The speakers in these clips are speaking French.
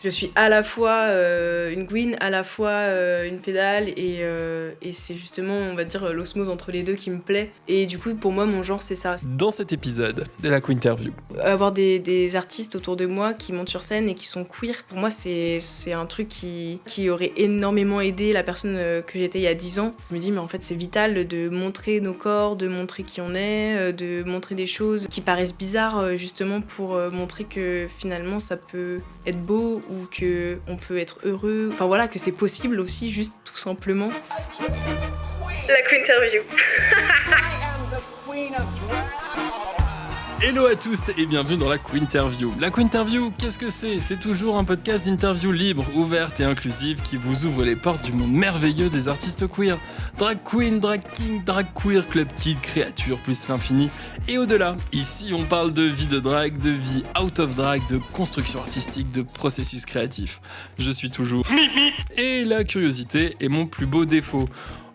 Je suis à la fois une Gwyn, à la fois une pédale, et c'est justement, on va dire, l'osmose entre les deux qui me plaît. Et du coup, pour moi, mon genre, c'est ça. Dans cet épisode de la Quinterview. Avoir des artistes autour de moi qui montent sur scène et qui sont queer, pour moi, c'est un truc qui aurait énormément aidé la personne que j'étais il y a 10 ans. Je me dis, mais en fait, c'est vital de montrer nos corps, de montrer qui on est, de montrer des choses qui paraissent bizarres, justement pour montrer que finalement, ça peut être beau ou qu'on peut être heureux. Enfin voilà, que c'est possible aussi, juste tout simplement. La Quinterview. Hello à tous et bienvenue dans la Quinterview. La Quinterview, qu'est-ce que c'est ? C'est toujours un podcast d'interview libre, ouverte et inclusive qui vous ouvre les portes du monde merveilleux des artistes queer. Drag queen, drag king, drag queer, club kid, créature plus l'infini et au-delà. Ici, on parle de vie de drag, de vie out of drag, de construction artistique, de processus créatif. Je suis toujours et la curiosité est mon plus beau défaut.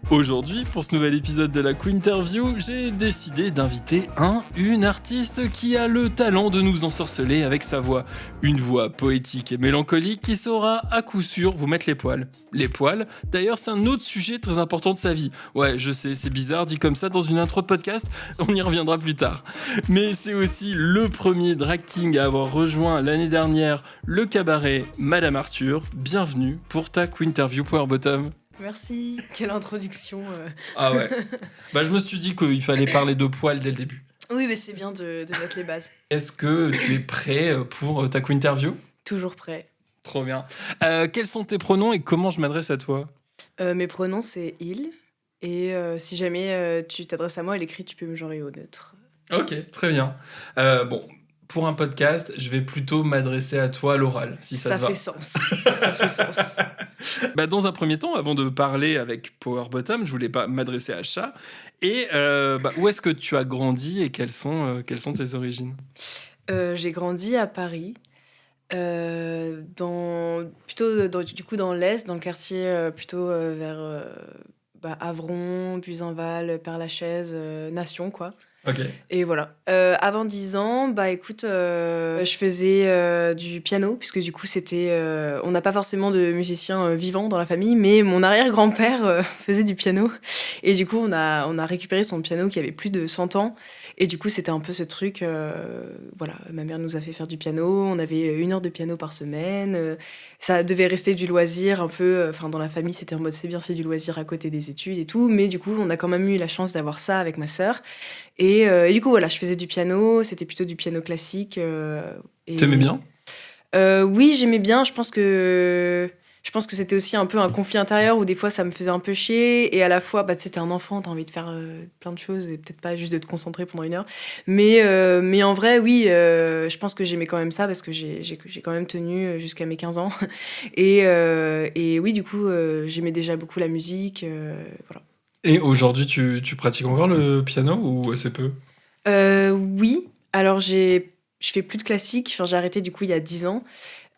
Aujourd'hui, pour ce nouvel épisode de la Quinterview, j'ai décidé d'inviter une artiste qui a le talent de nous ensorceler avec sa voix. Une voix poétique et mélancolique qui saura à coup sûr vous mettre les poils. Les poils, d'ailleurs, c'est un autre sujet très important de sa vie. Ouais, je sais, c'est bizarre dit comme ça dans une intro de podcast, on y reviendra plus tard. Mais c'est aussi le premier drag king à avoir rejoint l'année dernière le cabaret Madame Arthur. Bienvenue pour ta Quinterview Power Bottom. Merci, quelle introduction. Ah ouais. Bah je me suis dit qu'il fallait parler de poils dès le début. Oui, mais c'est bien de mettre les bases. Est-ce que tu es prêt pour ta Quinterview ? Toujours prêt. Trop bien. Quels sont tes pronoms et comment je m'adresse à toi ? Mes pronoms, c'est il. Et si jamais tu t'adresses à moi à l'écrit, tu peux me genrer au neutre. Ok, très bien. Bon, pour un podcast, je vais plutôt m'adresser à toi à l'oral, si ça te va. Fait sens. Ça fait sens. Bah, dans un premier temps, avant de parler avec Power Bottom, je voulais pas m'adresser à Chat. Et où est-ce que tu as grandi et quelles sont tes origines ? J'ai grandi à Paris, plutôt dans l'Est, dans le quartier plutôt vers Avron, Buzenval, Père-Lachaise, Nation, quoi. Ok. Et voilà. Avant 10 ans, écoute, je faisais du piano, puisque du coup, on n'a pas forcément de musiciens vivants dans la famille, mais mon arrière-grand-père faisait du piano. Et du coup, on a récupéré son piano qui avait plus de 100 ans. Et du coup, c'était un peu ce truc, voilà, ma mère nous a fait faire du piano, on avait 1 heure de piano par semaine. Ça devait rester du loisir un peu, dans la famille, c'était en mode c'est bien, c'est du loisir à côté des études et tout. Mais du coup, on a quand même eu la chance d'avoir ça avec ma sœur. Et du coup, voilà, je faisais du piano, c'était plutôt du piano classique. T'aimais bien ? Oui, j'aimais bien. Je pense que c'était aussi un peu un conflit intérieur où des fois ça me faisait un peu chier. Et à la fois, tu sais, t'es un enfant, t'as envie de faire plein de choses et peut-être pas juste de te concentrer pendant 1 heure. Mais en vrai, oui, je pense que j'aimais quand même ça parce que j'ai quand même tenu jusqu'à mes 15 ans. Et oui, du coup, j'aimais déjà beaucoup la musique. Voilà. Et aujourd'hui, tu pratiques encore le piano ou assez peu ? Oui, alors je fais plus de classique, j'ai arrêté du coup il y a 10 ans.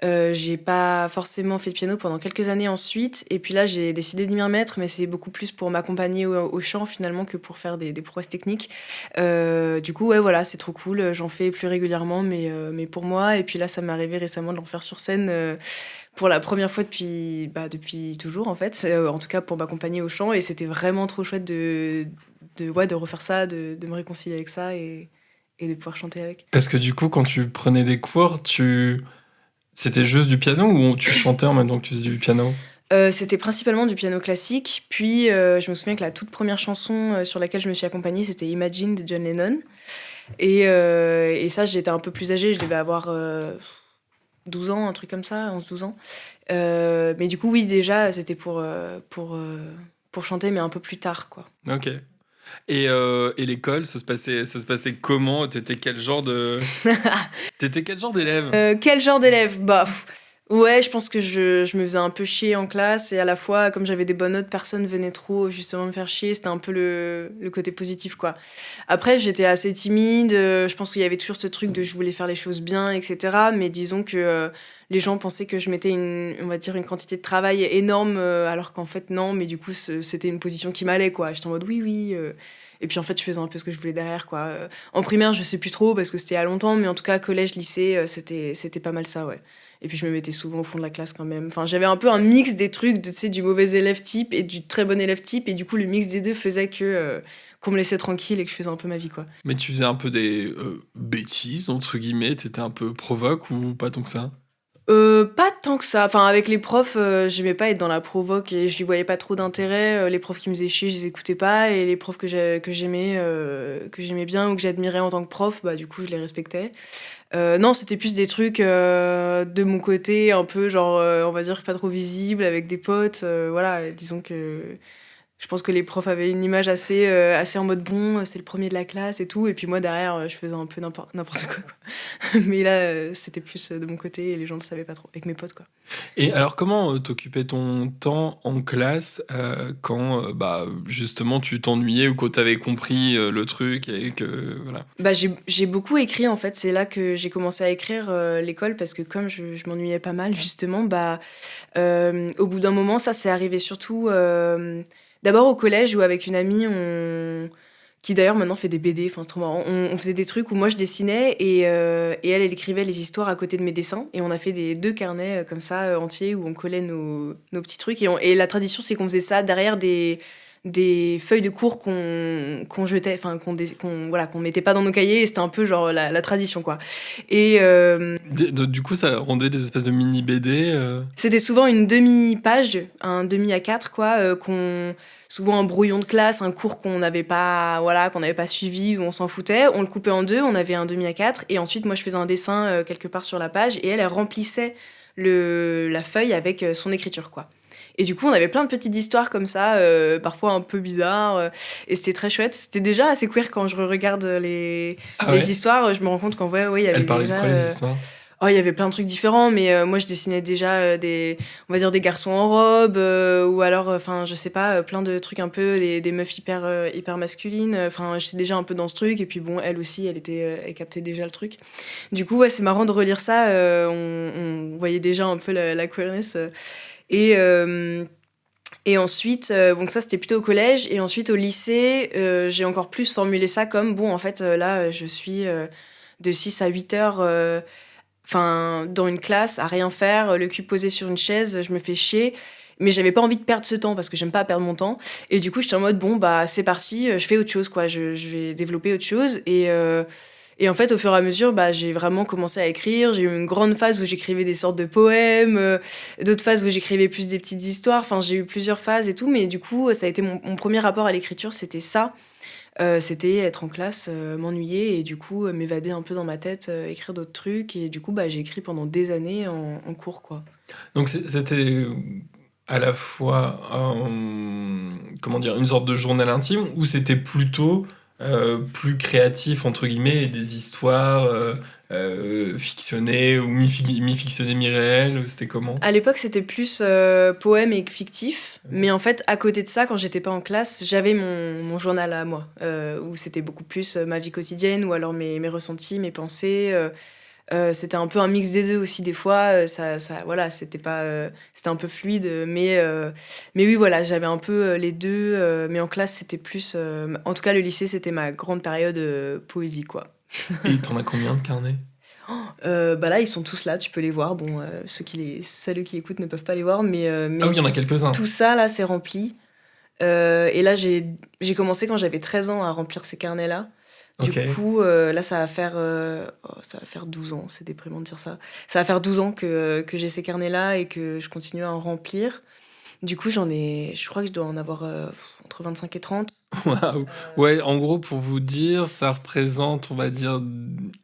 J'ai pas forcément fait de piano pendant quelques années ensuite, et puis là j'ai décidé de m'y remettre, mais c'est beaucoup plus pour m'accompagner au chant finalement que pour faire des prouesses techniques. Du coup, ouais, voilà, c'est trop cool, j'en fais plus régulièrement, mais pour moi, et puis là ça m'est arrivé récemment de l'en faire sur scène pour la première fois depuis toujours en fait, en tout cas pour m'accompagner au chant, et c'était vraiment trop chouette de refaire ça, de me réconcilier avec ça et de pouvoir chanter avec. Parce que du coup, quand tu prenais des cours, c'était juste du piano ou tu chantais en même temps que tu faisais du piano ? C'était principalement du piano classique, puis je me souviens que la toute première chanson sur laquelle je me suis accompagnée, c'était Imagine de John Lennon. Et ça, j'étais un peu plus âgée, je devais avoir 12 ans, un truc comme ça, 11-12 ans. Mais du coup, oui, déjà, c'était pour chanter, mais un peu plus tard, quoi. Ok. Et l'école, ça se passait comment ? T'étais quel genre d'élève ? Quel genre d'élève ? Ouais, je pense que je me faisais un peu chier en classe, et à la fois, comme j'avais des bonnes notes, personne venait trop justement me faire chier. C'était un peu le côté positif, quoi. Après, j'étais assez timide. Je pense qu'il y avait toujours ce truc de je voulais faire les choses bien, etc. Mais disons que les gens pensaient que je mettais on va dire une quantité de travail énorme, alors qu'en fait, non. Mais du coup, c'était une position qui m'allait, quoi. J'étais en mode oui. Et puis en fait, je faisais un peu ce que je voulais derrière, quoi. En primaire, je sais plus trop parce que c'était il y a longtemps, mais en tout cas, collège, lycée, c'était pas mal ça, ouais. Et puis je me mettais souvent au fond de la classe quand même. Enfin, j'avais un peu un mix des trucs, tu sais, du mauvais élève type et du très bon élève type. Et du coup, le mix des deux faisait qu'on me laissait tranquille et que je faisais un peu ma vie, quoi. Mais tu faisais un peu des bêtises, entre guillemets, t'étais un peu provoque ou pas tant que ça? Pas tant que ça. Enfin, avec les profs, j'aimais pas être dans la provoque et je n'y voyais pas trop d'intérêt. Les profs qui me faisaient chier, je les écoutais pas. Et les profs que j'aimais bien ou que j'admirais en tant que prof, bah, du coup, je les respectais. Non, c'était plus des trucs de mon côté, un peu genre, on va dire, pas trop visible, avec des potes. Voilà, disons que je pense que les profs avaient une image assez en mode bon, c'est le premier de la classe et tout. Et puis moi, derrière, je faisais un peu n'importe quoi. Mais là, c'était plus de mon côté et les gens ne le savaient pas trop, avec mes potes, quoi. Et alors, comment t'occupais ton temps en classe quand, justement, tu t'ennuyais ou quand t'avais compris le truc et que, voilà. Bah, j'ai beaucoup écrit, en fait. C'est là que j'ai commencé à écrire l'école parce que comme je m'ennuyais pas mal, justement, bah, au bout d'un moment, ça s'est arrivé surtout d'abord au collège où avec une amie, qui d'ailleurs maintenant fait des BD, enfin c'est trop marrant, on faisait des trucs où moi je dessinais et elle écrivait les histoires à côté de mes dessins et on a fait deux carnets comme ça entiers où on collait nos petits trucs et la tradition c'est qu'on faisait ça derrière des feuilles de cours qu'on jetait, enfin qu'on mettait pas dans nos cahiers et c'était un peu genre la tradition quoi. Et Du coup, ça rendait des espèces de mini BD. c'était souvent une demi-page, un demi A4 quoi, souvent un brouillon de classe, un cours qu'on n'avait pas suivi, où on s'en foutait, on le coupait en deux, on avait un demi A4 et ensuite moi je faisais un dessin quelque part sur la page et elle remplissait la feuille avec son écriture quoi. Et du coup, on avait plein de petites histoires comme ça, parfois un peu bizarres, et c'était très chouette. C'était déjà assez queer quand je regarde les histoires. Je me rends compte qu'en vrai, il y avait Elle parlait déjà... de quoi, les histoires? Oh, il y avait plein de trucs différents, mais moi, je dessinais déjà on va dire des garçons en robe, ou alors, enfin, je sais pas, plein de trucs un peu, des meufs hyper masculines. Enfin, j'étais déjà un peu dans ce truc, et puis bon, elle aussi, elle captait déjà le truc. Du coup, ouais, c'est marrant de relire ça. On voyait déjà un peu la queerness. Et ensuite, donc ça c'était plutôt au collège, et ensuite au lycée, j'ai encore plus formulé ça comme, bon en fait là je suis de 6 à 8 heures dans une classe à rien faire, le cul posé sur une chaise, je me fais chier, mais j'avais pas envie de perdre ce temps parce que j'aime pas perdre mon temps, et du coup j'étais en mode bon bah c'est parti, je fais autre chose quoi, je vais développer autre chose, et en fait, au fur et à mesure, bah, j'ai vraiment commencé à écrire. J'ai eu une grande phase où j'écrivais des sortes de poèmes, d'autres phases où j'écrivais plus des petites histoires. Enfin, j'ai eu plusieurs phases et tout, mais du coup, ça a été mon premier rapport à l'écriture, c'était ça. C'était être en classe, m'ennuyer et du coup, m'évader un peu dans ma tête, écrire d'autres trucs. Et du coup, bah, j'ai écrit pendant des années en cours, quoi. Donc c'était à la fois une sorte de journal intime ou c'était plutôt plus créatif entre guillemets et des histoires fictionnées ou mi-fictionnées mi-réelles, c'était comment? À l'époque, c'était plus poème et fictif. Mais en fait, à côté de ça, quand j'étais pas en classe, j'avais mon journal à moi, où c'était beaucoup plus ma vie quotidienne ou alors mes ressentis, mes pensées. C'était un peu un mix des deux aussi des fois. Voilà, c'était un peu fluide. Mais oui, voilà, j'avais un peu les deux. Mais en classe, c'était plus... en tout cas, le lycée, c'était ma grande période poésie, quoi. Et t'en as combien de carnets? Bah là, ils sont tous là, tu peux les voir. Bon, ceux qui écoutent ne peuvent pas les voir, mais Ah oui, il y en a quelques-uns. tout ça, là, c'est rempli. Et là, j'ai commencé quand j'avais 13 ans à remplir ces carnets-là. Du coup, là, ça va faire 12 ans. C'est déprimant de dire ça. Ça va faire 12 ans que j'ai ces carnets-là et que je continue à en remplir. Du coup, je crois que je dois en avoir entre 25 et 30. Waouh. Ouais, en gros, pour vous dire, ça représente, on va dire,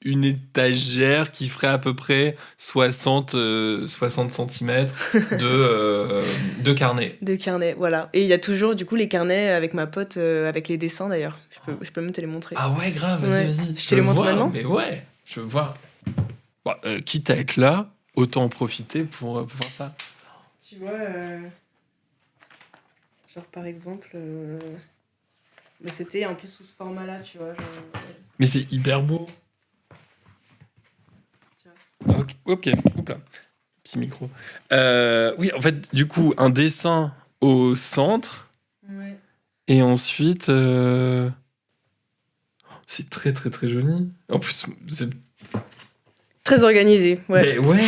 une étagère qui ferait à peu près 60 cm de carnet. De carnets, voilà. Et il y a toujours, du coup, les carnets avec ma pote, avec les dessins d'ailleurs. Je peux même te les montrer. Ah ouais, grave, Ouais. vas-y. Je te les montre maintenant ? Mais ouais, je veux voir. Bon, quitte à être là, autant en profiter pour faire ça. Tu vois, genre par exemple, mais c'était un peu sous ce format-là, tu vois. Genre, Mais c'est hyper beau. tu vois. Ok, oups là. Petit micro. Oui, en fait, du coup, un dessin au centre. Ouais. Et ensuite, C'est très très très joli. En plus, c'est... Très organisé, ouais. Mais ouais.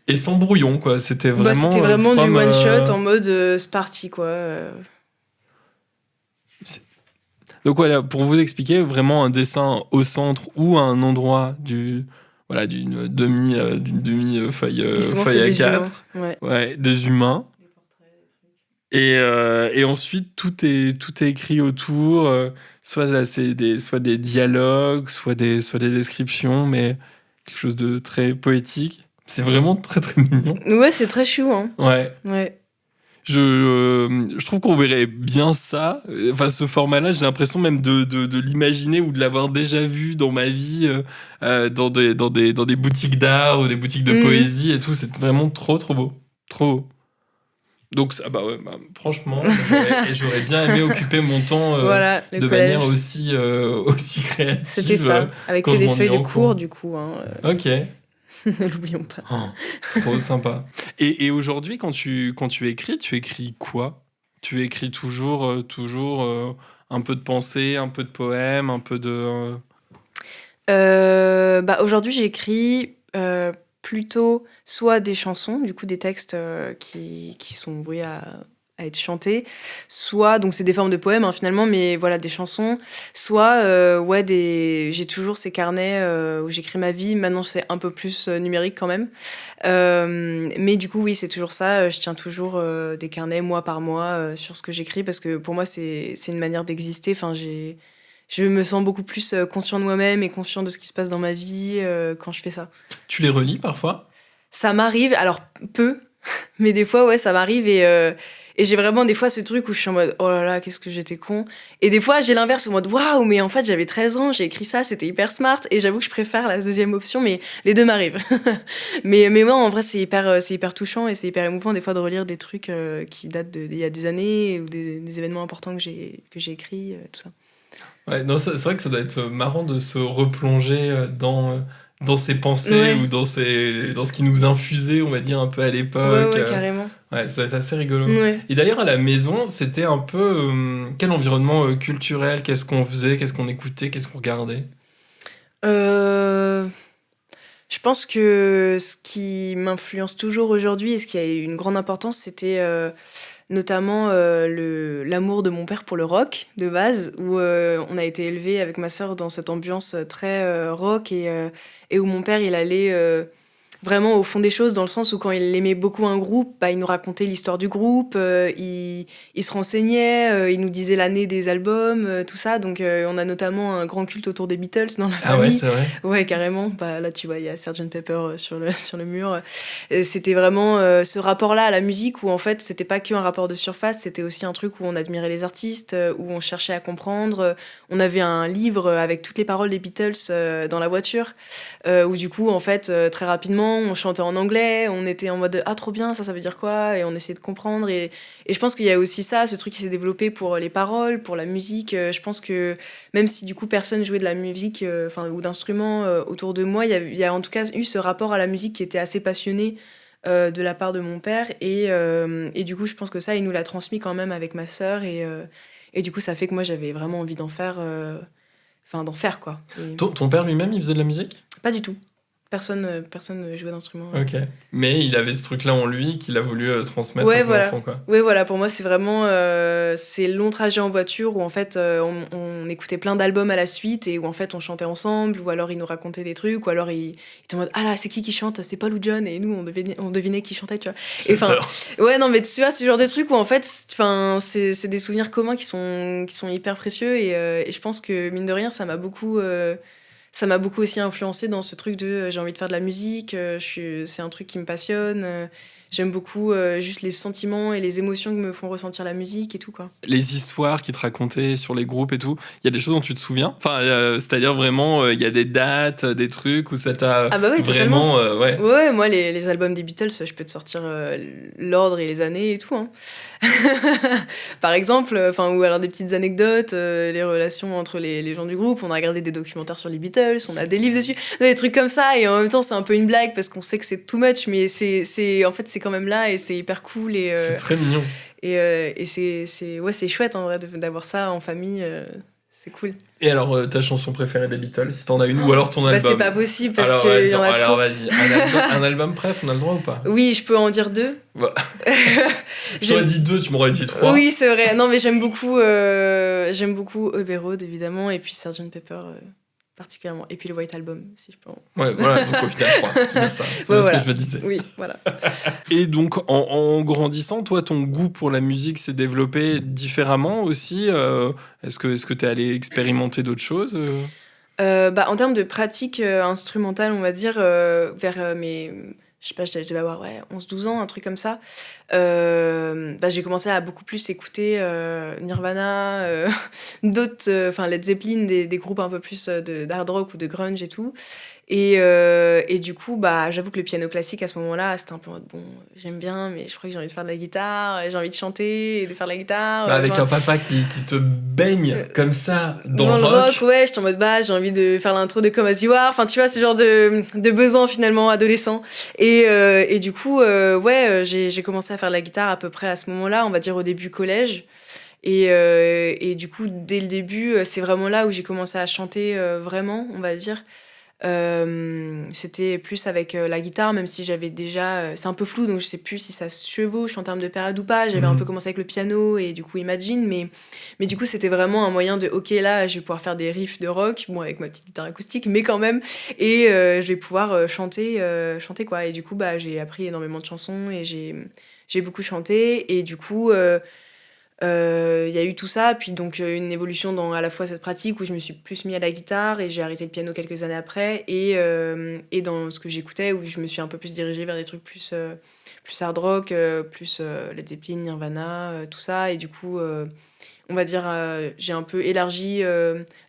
Et sans brouillon, quoi. C'était vraiment... C'était vraiment du from, one-shot en mode c'est parti, quoi. Donc voilà, pour vous expliquer, vraiment un dessin au centre ou à un endroit d'une demi feuille, Et souvent, feuille c'est A4. des humains. Ouais. Ouais, des humains. Et ensuite, tout est écrit autour. Soit là, soit des dialogues, soit des descriptions, mais quelque chose de très poétique. C'est vraiment très très mignon. Ouais, c'est très chou, hein. Ouais. Ouais. Je trouve qu'on verrait bien ça. Enfin, ce format-là, j'ai l'impression même de l'imaginer ou de l'avoir déjà vu dans ma vie, dans des boutiques d'art ou des boutiques de poésie et tout. C'est vraiment trop, trop beau. Trop beau. Donc, ça, franchement, j'aurais bien aimé occuper mon temps Voilà, le de collège. manière aussi créative. C'était ça, avec quand que je des m'ennuie feuilles de en cours, cours. du coup. Hein, Ok. N'oublions pas. Oh, trop sympa. Et aujourd'hui, quand tu écris quoi? Tu écris toujours un peu de pensée, un peu de poème, un peu de... Aujourd'hui, j'écris plutôt soit des chansons, du coup des textes qui sont voués à être chantés, soit, donc c'est des formes de poèmes finalement, mais voilà, des chansons, soit, j'ai toujours ces carnets où j'écris ma vie, maintenant c'est un peu plus numérique quand même, mais du coup oui, c'est toujours ça, je tiens toujours des carnets mois par mois sur ce que j'écris, parce que pour moi c'est une manière d'exister, enfin je me sens beaucoup plus conscient de moi-même et conscient de ce qui se passe dans ma vie quand je fais ça. Tu les relis parfois? Ça m'arrive, alors peu, mais des fois, ouais, ça m'arrive et j'ai vraiment des fois ce truc où je suis en mode oh là là, qu'est-ce que j'étais con. Et des fois, j'ai l'inverse, en mode waouh, mais en fait, j'avais 13 ans, j'ai écrit ça, c'était hyper smart. Et j'avoue que je préfère la deuxième option, mais les deux m'arrivent. mais moi, en vrai, c'est hyper touchant et c'est hyper émouvant des fois de relire des trucs qui datent d'il y a des années ou des événements importants que j'ai écrits, tout ça. Ouais, non, c'est vrai que ça doit être marrant de se replonger dans ses pensées Ouais. ou dans ce qui nous infusait, on va dire, un peu à l'époque. Ouais, carrément. Ouais, ça doit être assez rigolo. Ouais. Et d'ailleurs, à la maison, c'était un peu... quel environnement culturel? Qu'est-ce qu'on faisait? Qu'est-ce qu'on écoutait? Qu'est-ce qu'on regardait? Je pense que ce qui m'influence toujours aujourd'hui et ce qui a eu une grande importance, c'était notamment l'amour de mon père pour le rock de base, où on a été élevé avec ma sœur dans cette ambiance très rock et où mon père il allait vraiment au fond des choses, dans le sens où quand il aimait beaucoup un groupe, il nous racontait l'histoire du groupe, il se renseignait, il nous disait l'année des albums, tout ça. Donc on a notamment un grand culte autour des Beatles dans la famille. Ah ouais, c'est vrai. Ouais, carrément. Là, tu vois, il y a Sgt Pepper sur le mur. C'était vraiment ce rapport-là à la musique où, en fait, c'était pas qu'un rapport de surface, c'était aussi un truc où on admirait les artistes, où on cherchait à comprendre. On avait un livre avec toutes les paroles des Beatles dans la voiture, où du coup, en fait, très rapidement, on chantait en anglais, on était en mode « Ah, trop bien, ça veut dire quoi ?» Et on essayait de comprendre. Et je pense qu'il y a aussi ça, ce truc qui s'est développé pour les paroles, pour la musique. Je pense que même si du coup personne jouait de la musique ou d'instruments autour de moi, il y a en tout cas eu ce rapport à la musique qui était assez passionné de la part de mon père. Et du coup, je pense que ça, il nous l'a transmis quand même avec ma sœur. Et du coup, ça fait que moi, j'avais vraiment envie d'en faire, quoi. Et... Ton père lui-même, il faisait de la musique? Pas du tout. Personne jouait d'instrument. Ok. Mais il avait ce truc-là en lui qu'il a voulu transmettre Ouais, à ses voilà. enfants, quoi. Ouais, voilà. Pour moi, c'est vraiment ces longs trajets en voiture où en fait on écoutait plein d'albums à la suite et où en fait on chantait ensemble, ou alors il nous racontait des trucs, ou alors il était en mode ah là c'est qui chante, c'est Paul ou John, et nous on devinait qui chantait, tu vois. Et enfin ouais, non mais tu vois, ce genre de trucs où en fait c'est des souvenirs communs qui sont hyper précieux, et je pense que mine de rien ça m'a beaucoup aussi influencé dans ce truc de j'ai envie de faire de la musique, c'est un truc qui me passionne, j'aime beaucoup juste les sentiments et les émotions que me font ressentir la musique et tout, quoi. Les histoires qu'il te racontait sur les groupes et tout, il y a des choses dont tu te souviens? Enfin, c'est-à-dire vraiment, il y a des dates, des trucs où ça t'a Ouais, vraiment... Ouais, moi les albums des Beatles, je peux te sortir l'ordre et les années et tout, hein. Par exemple, ou alors des petites anecdotes, les relations entre les gens du groupe, on a regardé des documentaires sur les Beatles, on a des livres dessus, des trucs comme ça, et en même temps c'est un peu une blague parce qu'on sait que c'est too much, mais en fait c'est quand même là et c'est hyper cool, et c'est très mignon. et c'est chouette en vrai d'avoir ça en famille, c'est cool. Et alors, ta chanson préférée des Beatles, si t'en as une, ou alors ton album? C'est pas possible parce alors, qu'il y en a alors, trop. vas-y, un album préf, on a le droit ou pas? Oui, je peux en dire 2. Bah. J'aurais dit 2, tu m'aurais dit 3. Oui, c'est vrai. Non, mais j'aime beaucoup Abbey Road, évidemment, et puis Sgt Pepper, particulièrement. Et puis le White Album, si je peux en... Ouais, voilà, donc au final 3, c'est bien ça. C'est bien voilà. ce que je me disais. Oui, voilà. Et donc, en grandissant, toi, ton goût pour la musique s'est développé différemment aussi. Est-ce que t'es allé expérimenter d'autres choses? En termes de pratique instrumentale, on va dire, vers mes... Je sais pas, je devais avoir 11-12 ans, un truc comme ça. J'ai commencé à beaucoup plus écouter Nirvana, d'autres, Led Zeppelin, des groupes un peu plus d'hard rock ou de grunge et tout. Et du coup, j'avoue que le piano classique à ce moment-là, c'était un peu en mode, bon, j'aime bien, mais je crois que j'ai envie de faire de la guitare, j'ai envie de chanter et de faire de la guitare. Avec un papa qui te baigne comme ça dans le rock, ouais, j'étais en mode j'ai envie de faire l'intro de Come As You Are, enfin tu vois, ce genre de besoin finalement adolescent. Et du coup, j'ai commencé à faire de la guitare à peu près à ce moment-là, on va dire au début collège. Et du coup, dès le début, c'est vraiment là où j'ai commencé à chanter vraiment, on va dire. C'était plus avec la guitare, même si j'avais déjà c'est un peu flou, donc je sais plus si ça se chevauche en termes de période ou pas. J'avais un peu commencé avec le piano et du coup Imagine, mais du coup c'était vraiment un moyen de ok, là je vais pouvoir faire des riffs de rock, bon avec ma petite guitare acoustique, mais quand même, et je vais pouvoir chanter quoi. Et du coup j'ai appris énormément de chansons et j'ai beaucoup chanté, et du coup y a eu tout ça, puis donc une évolution dans à la fois cette pratique où je me suis plus mis à la guitare et j'ai arrêté le piano quelques années après, et dans ce que j'écoutais où je me suis un peu plus dirigée vers des trucs plus hard rock, plus Led Zeppelin, Nirvana, tout ça, et du coup on va dire j'ai un peu élargi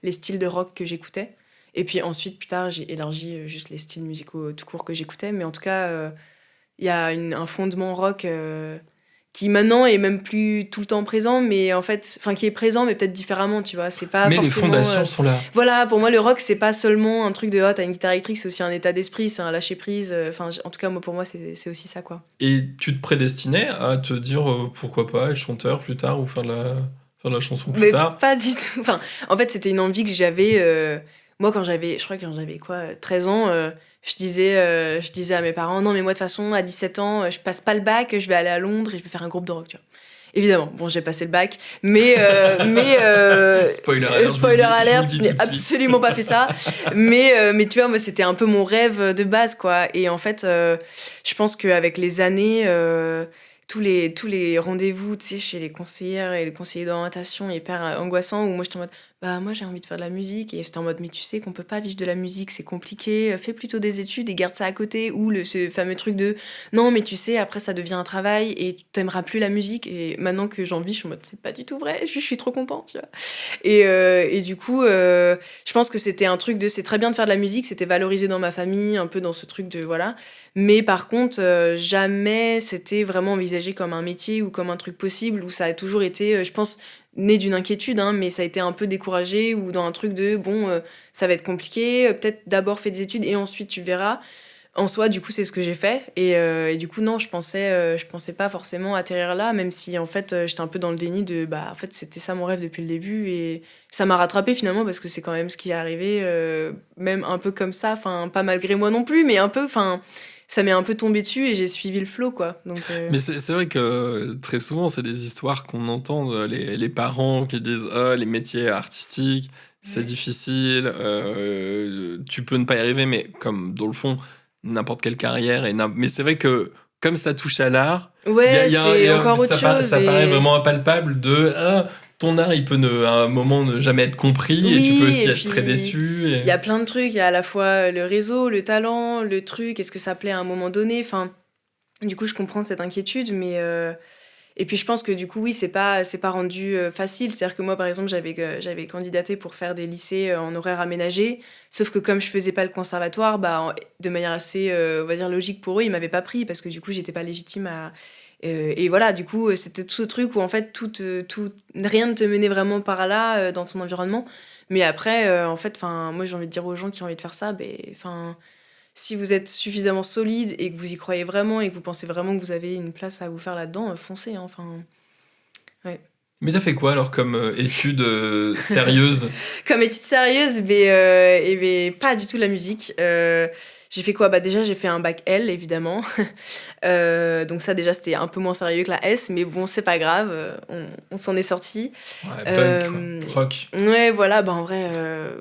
les styles de rock que j'écoutais, et puis ensuite plus tard j'ai élargi juste les styles musicaux tout court que j'écoutais, mais en tout cas il y a un fondement rock qui maintenant est même plus tout le temps présent, mais en fait, qui est présent, mais peut-être différemment, tu vois. C'est pas mais forcément, les fondations sont là. Voilà, pour moi, le rock, c'est pas seulement un truc de t'as une guitare électrique, c'est aussi un état d'esprit, c'est un lâcher prise. En tout cas, pour moi, c'est aussi ça, quoi. Et tu te prédestinais à te dire pourquoi pas être chanteur plus tard ou faire de la chanson plus tard? Pas du tout. En fait, c'était une envie que j'avais. Moi, quand j'avais 13 ans. Je disais à mes parents, non mais moi de toute façon à 17 ans je passe pas le bac, je vais aller à Londres et je vais faire un groupe de rock, tu vois. Évidemment, bon, j'ai passé le bac, mais spoiler alert, je n'ai absolument pas fait ça. Mais tu vois, moi c'était un peu mon rêve de base, quoi. Et en fait, je pense qu'avec les années, tous les rendez-vous, tu sais, chez les conseillères et les conseillers d'orientation hyper angoissants, où moi j'étais en mode moi j'ai envie de faire de la musique, et c'était en mode mais tu sais qu'on peut pas vivre de la musique, c'est compliqué, fais plutôt des études et garde ça à côté, ou ce fameux truc de non mais tu sais après ça devient un travail et tu t'aimeras plus la musique. Et maintenant que j'en vis, je suis en mode c'est pas du tout vrai, je suis trop contente, tu vois. Et du coup je pense que c'était un truc de c'est très bien de faire de la musique, c'était valorisé dans ma famille, un peu dans ce truc de voilà, mais par contre jamais c'était vraiment envisagé comme un métier ou comme un truc possible, où ça a toujours été je pense né d'une inquiétude, mais ça a été un peu découragé, ou dans un truc de ça va être compliqué, peut-être d'abord fais des études et ensuite tu verras. En soi, du coup, c'est ce que j'ai fait, et du coup non, je pensais pas forcément atterrir là, même si en fait j'étais un peu dans le déni de en fait c'était ça mon rêve depuis le début, et ça m'a rattrapée finalement parce que c'est quand même ce qui est arrivé, même un peu comme ça, pas malgré moi non plus, mais un peu, ça m'est un peu tombé dessus et j'ai suivi le flow, quoi. Donc, Mais c'est vrai que très souvent, c'est des histoires qu'on entend, les parents qui disent les métiers artistiques, c'est difficile, tu peux ne pas y arriver, mais comme dans le fond, n'importe quelle carrière. Mais c'est vrai que comme ça touche à l'art, c'est encore autre chose. Ça paraît vraiment impalpable de ton art, il peut à un moment ne jamais être compris, et tu peux aussi être très déçu. Il y a plein de trucs, il y a à la fois le réseau, le talent, le truc, est-ce que ça plaît à un moment donné, du coup je comprends cette inquiétude, mais et puis je pense que du coup oui, c'est pas rendu facile, c'est-à-dire que moi par exemple j'avais candidaté pour faire des lycées en horaire aménagé, sauf que comme je faisais pas le conservatoire, de manière assez on va dire logique pour eux, ils m'avaient pas pris parce que du coup j'étais pas légitime à et voilà, du coup c'était tout ce truc où en fait tout rien ne te menait vraiment par là dans ton environnement. Mais après en fait moi j'ai envie de dire aux gens qui ont envie de faire ça, si vous êtes suffisamment solide et que vous y croyez vraiment et que vous pensez vraiment que vous avez une place à vous faire là-dedans, foncez, ouais. Mais t'as fait quoi alors comme étude sérieuse? Comme étude sérieuse, mais pas du tout la musique. J'ai fait quoi? Bah déjà, j'ai fait un bac L, évidemment. Donc ça, déjà, c'était un peu moins sérieux que la S, mais bon, c'est pas grave, on s'en est sorti. Ouais, punk, quoi. Rock. Ouais, voilà, bah en vrai,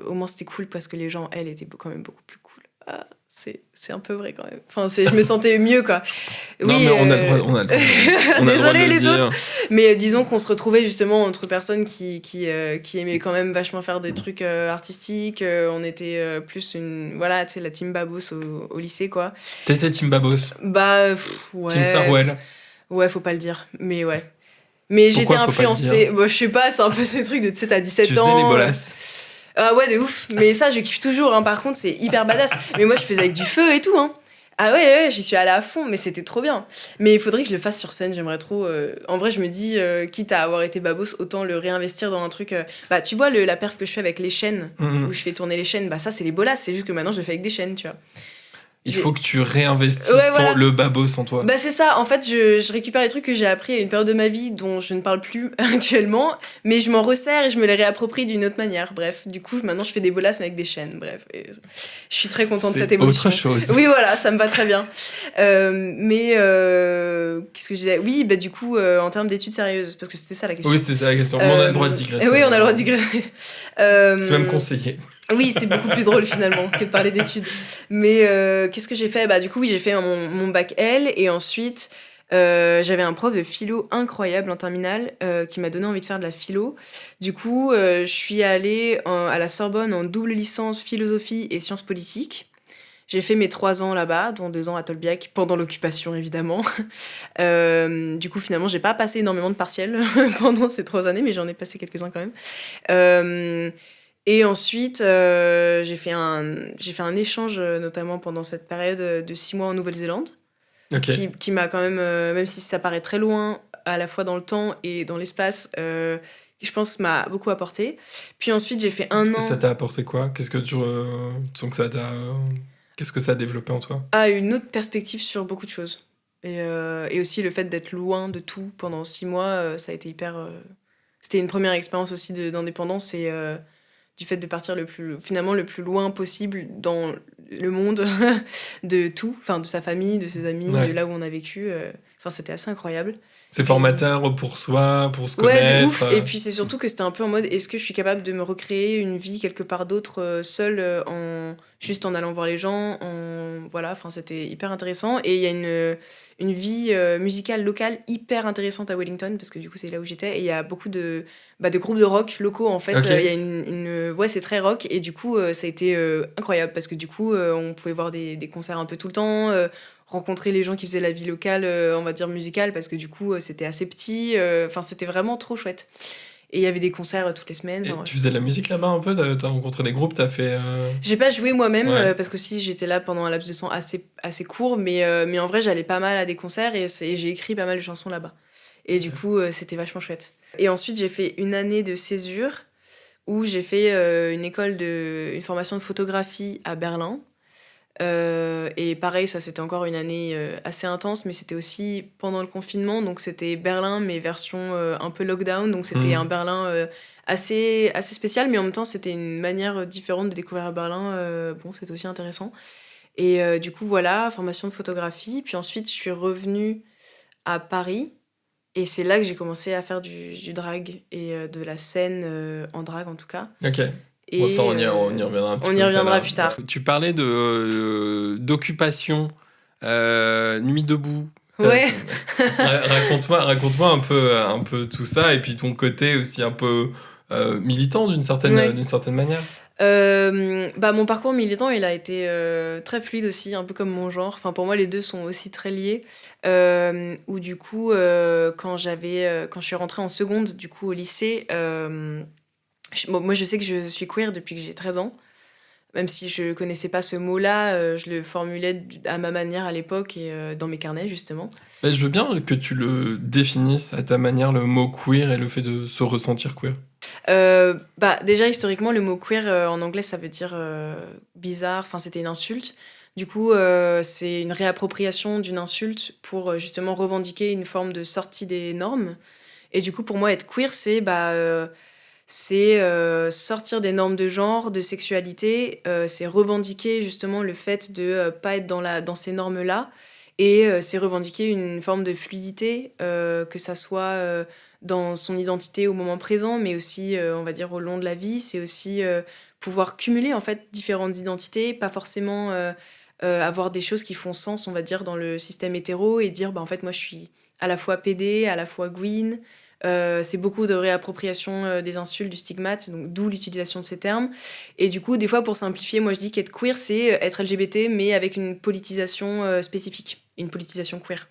au moins c'était cool parce que les gens, elles, étaient quand même beaucoup plus cool. Ah, c'est un peu vrai quand même. Enfin, je me sentais mieux, quoi. Non, mais on a le droit, on a le droit, on a le droit de Désolée le les dire. autres. Mais disons qu'on se retrouvait justement entre personnes qui aimaient quand même vachement faire des trucs artistiques. On était plus voilà, tu sais, la team Babos au lycée, quoi. T'étais Team Babos, Bah, ouais. Team Sarwell. Ouais, faut pas le dire, mais ouais. Mais j'étais Pourquoi faut pas le influencée. dire? Bah, je sais pas, c'est un peu ce truc de, tu sais, t'as 17 Tu ans. faisais les bolasses. Ah ouais, de ouf. Mais ça, je kiffe toujours, hein. Par contre, c'est hyper badass. Mais moi, je faisais avec du feu et tout, hein. Ah ouais, j'y suis allée à fond, mais c'était trop bien. Mais il faudrait que je le fasse sur scène, j'aimerais trop. En vrai, je me dis, quitte à avoir été babos, autant le réinvestir dans un truc. Bah, tu vois, la perf que je fais avec les chaînes, où je fais tourner les chaînes, bah, ça, c'est les bolasses. C'est juste que maintenant, je le fais avec des chaînes, tu vois. Il faut que tu réinvestisses voilà. le babos en toi. Bah c'est ça, en fait je récupère les trucs que j'ai appris à une période de ma vie dont je ne parle plus actuellement, mais je m'en resserre et je me les réapproprie d'une autre manière. Bref, du coup maintenant je fais des bolasses mais avec des chaînes, bref. Et je suis très contente de cette évolution. C'est autre chose. Oui voilà, ça me va très bien. Mais qu'est-ce que je disais? Oui, bah du coup en termes d'études sérieuses, parce que c'était ça la question. Oui, c'était ça la question, mais on a le droit de digresser. Oui, on a le droit de digresser. C'est même conseillé. Oui, c'est beaucoup plus drôle finalement que de parler d'études. Mais qu'est-ce que j'ai fait? Bah du coup oui, j'ai fait mon bac L et ensuite j'avais un prof de philo incroyable en terminale qui m'a donné envie de faire de la philo. Du coup, je suis allée à la Sorbonne en double licence philosophie et sciences politiques. J'ai fait mes 3 ans là-bas, dont 2 ans à Tolbiac, pendant l'occupation évidemment. Du coup, finalement, j'ai pas passé énormément de partiels pendant ces 3 années, mais j'en ai passé quelques-uns quand même. Et ensuite, j'ai fait un échange, notamment pendant cette période de 6 mois en Nouvelle-Zélande, qui m'a quand même si ça paraît très loin, à la fois dans le temps et dans l'espace, je pense m'a beaucoup apporté. Puis ensuite, j'ai fait 1 an... Ça t'a apporté quoi? Qu'est-ce que tu sens que ça t'a... Qu'est-ce que ça a développé en toi? Une autre perspective sur beaucoup de choses. Et aussi le fait d'être loin de tout pendant 6 mois, ça a été hyper... C'était une première expérience aussi d'indépendance et... du fait de partir le plus loin possible dans le monde de tout, enfin de sa famille, de ses amis, de là où on a vécu. Enfin, c'était assez incroyable. C'est formateur pour soi, pour se connaître. Ouais, de ouf. Et puis c'est surtout que c'était un peu en mode, est-ce que je suis capable de me recréer une vie quelque part d'autre seule, juste en allant voir les gens, voilà. Enfin, c'était hyper intéressant. Et il y a une vie musicale locale hyper intéressante à Wellington, parce que du coup c'est là où j'étais, et il y a beaucoup de groupes de rock locaux en fait. Il y a ouais, c'est très rock, et du coup ça a été incroyable, parce que du coup on pouvait voir des concerts un peu tout le temps, rencontrer les gens qui faisaient la vie locale, on va dire musicale, parce que du coup c'était assez petit, enfin c'était vraiment trop chouette. Et il y avait des concerts toutes les semaines. Et tu faisais de la musique là-bas un peu? T'as rencontré des groupes, t'as fait... J'ai pas joué moi-même, Ouais. parce que si j'étais là pendant un laps de temps assez court, mais en vrai j'allais pas mal à des concerts et j'ai écrit pas mal de chansons là-bas. Et du coup c'était vachement chouette. Et ensuite j'ai fait une année de césure où j'ai fait une formation de photographie à Berlin. Et pareil, ça c'était encore une année assez intense, mais c'était aussi pendant le confinement, donc c'était Berlin mais version un peu lockdown, donc c'était un Berlin assez spécial, mais en même temps c'était une manière différente de découvrir Berlin. Bon, c'est aussi intéressant. Et du coup voilà, formation de photographie, puis ensuite je suis revenue à Paris et c'est là que j'ai commencé à faire du drag et de la scène en drag en tout cas. Ok. Et Bon, ça, on y reviendra un petit peu. On y reviendra plus tard. Tu parlais d'occupation, nuit debout. Ouais. Raconte-moi un peu tout ça, et puis ton côté aussi un peu militant d'une certaine manière. Mon parcours militant, il a été très fluide aussi, un peu comme mon genre. Enfin, pour moi, les deux sont aussi très liés. Où du coup, quand je suis rentrée en seconde, du coup, au lycée, moi, je sais que je suis queer depuis que j'ai 13 ans. Même si je connaissais pas ce mot-là, je le formulais à ma manière à l'époque et dans mes carnets, justement. Je veux bien que tu le définisses à ta manière, le mot queer et le fait de se ressentir queer. Déjà, historiquement, le mot queer en anglais, ça veut dire bizarre. Enfin, c'était une insulte. Du coup, c'est une réappropriation d'une insulte pour justement revendiquer une forme de sortie des normes. Et du coup, pour moi, être queer, c'est sortir des normes de genre, de sexualité, c'est revendiquer justement le fait de pas être dans ces normes-là, et c'est revendiquer une forme de fluidité, que ça soit dans son identité au moment présent, mais aussi, on va dire, au long de la vie. C'est aussi pouvoir cumuler en fait différentes identités, pas forcément avoir des choses qui font sens, on va dire, dans le système hétéro, et dire, bah en fait, moi je suis à la fois PD, à la fois Gwyn. C'est beaucoup de réappropriation des insultes, du stigmate, donc d'où l'utilisation de ces termes. Et du coup, des fois, pour simplifier, moi je dis qu'être queer, c'est être LGBT, mais avec une politisation spécifique, une politisation queer.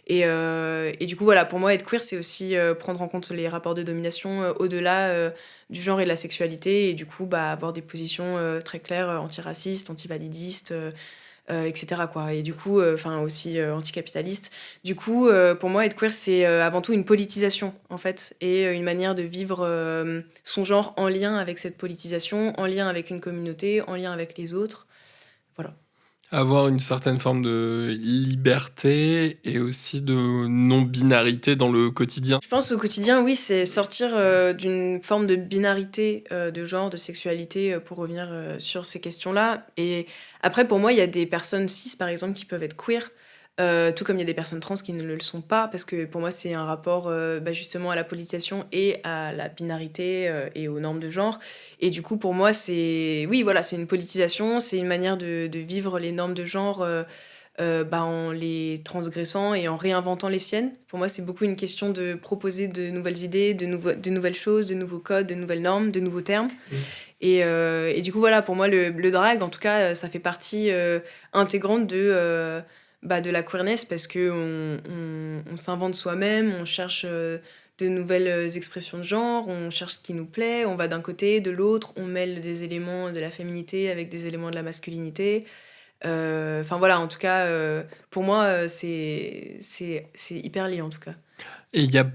Et du coup, voilà, pour moi, être queer, c'est aussi prendre en compte les rapports de domination au-delà du genre et de la sexualité, et du coup, bah, avoir des positions très claires, antiracistes, antivalidistes, etc. quoi. Et du coup, enfin aussi anticapitaliste. Du coup, pour moi, être queer, c'est avant tout une politisation, en fait, et une manière de vivre son genre en lien avec cette politisation, en lien avec une communauté, en lien avec les autres. Voilà. Avoir une certaine forme de liberté et aussi de non-binarité dans le quotidien. Je pense au quotidien, oui, c'est sortir d'une forme de binarité de genre, de sexualité, pour revenir sur ces questions-là. Et après, pour moi, il y a des personnes cis, par exemple, qui peuvent être queer, tout comme il y a des personnes trans qui ne le sont pas, parce que pour moi, c'est un rapport justement à la politisation et à la binarité et aux normes de genre. Et du coup, pour moi, oui, voilà, c'est une politisation, c'est une manière de vivre les normes de genre en les transgressant et en réinventant les siennes. Pour moi, c'est beaucoup une question de proposer de nouvelles idées, de nouvelles choses, de nouveaux codes, de nouvelles normes, de nouveaux termes. Et du coup, voilà, pour moi, le drag, en tout cas, ça fait partie intégrante de la queerness, parce qu'on s'invente soi-même, on cherche de nouvelles expressions de genre, on cherche ce qui nous plaît, on va d'un côté, de l'autre, on mêle des éléments de la féminité avec des éléments de la masculinité. Enfin voilà, en tout cas, pour moi, c'est hyper lié en tout cas. Et il y a,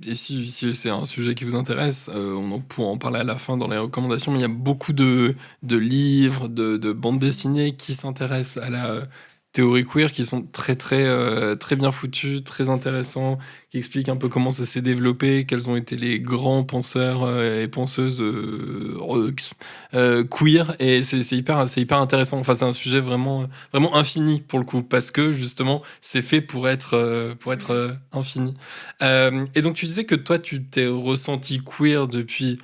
et si c'est un sujet qui vous intéresse, on pourra en parler à la fin dans les recommandations, mais il y a beaucoup de livres, de bandes dessinées qui s'intéressent à la théorie queer, qui sont très bien foutus, très intéressants, qui expliquent un peu comment ça s'est développé, quels ont été les grands penseurs et penseuses queer, et c'est hyper intéressant. Enfin, c'est un sujet vraiment infini pour le coup, parce que justement, c'est fait pour être infini. Et donc, tu disais que toi, tu t'es ressenti queer depuis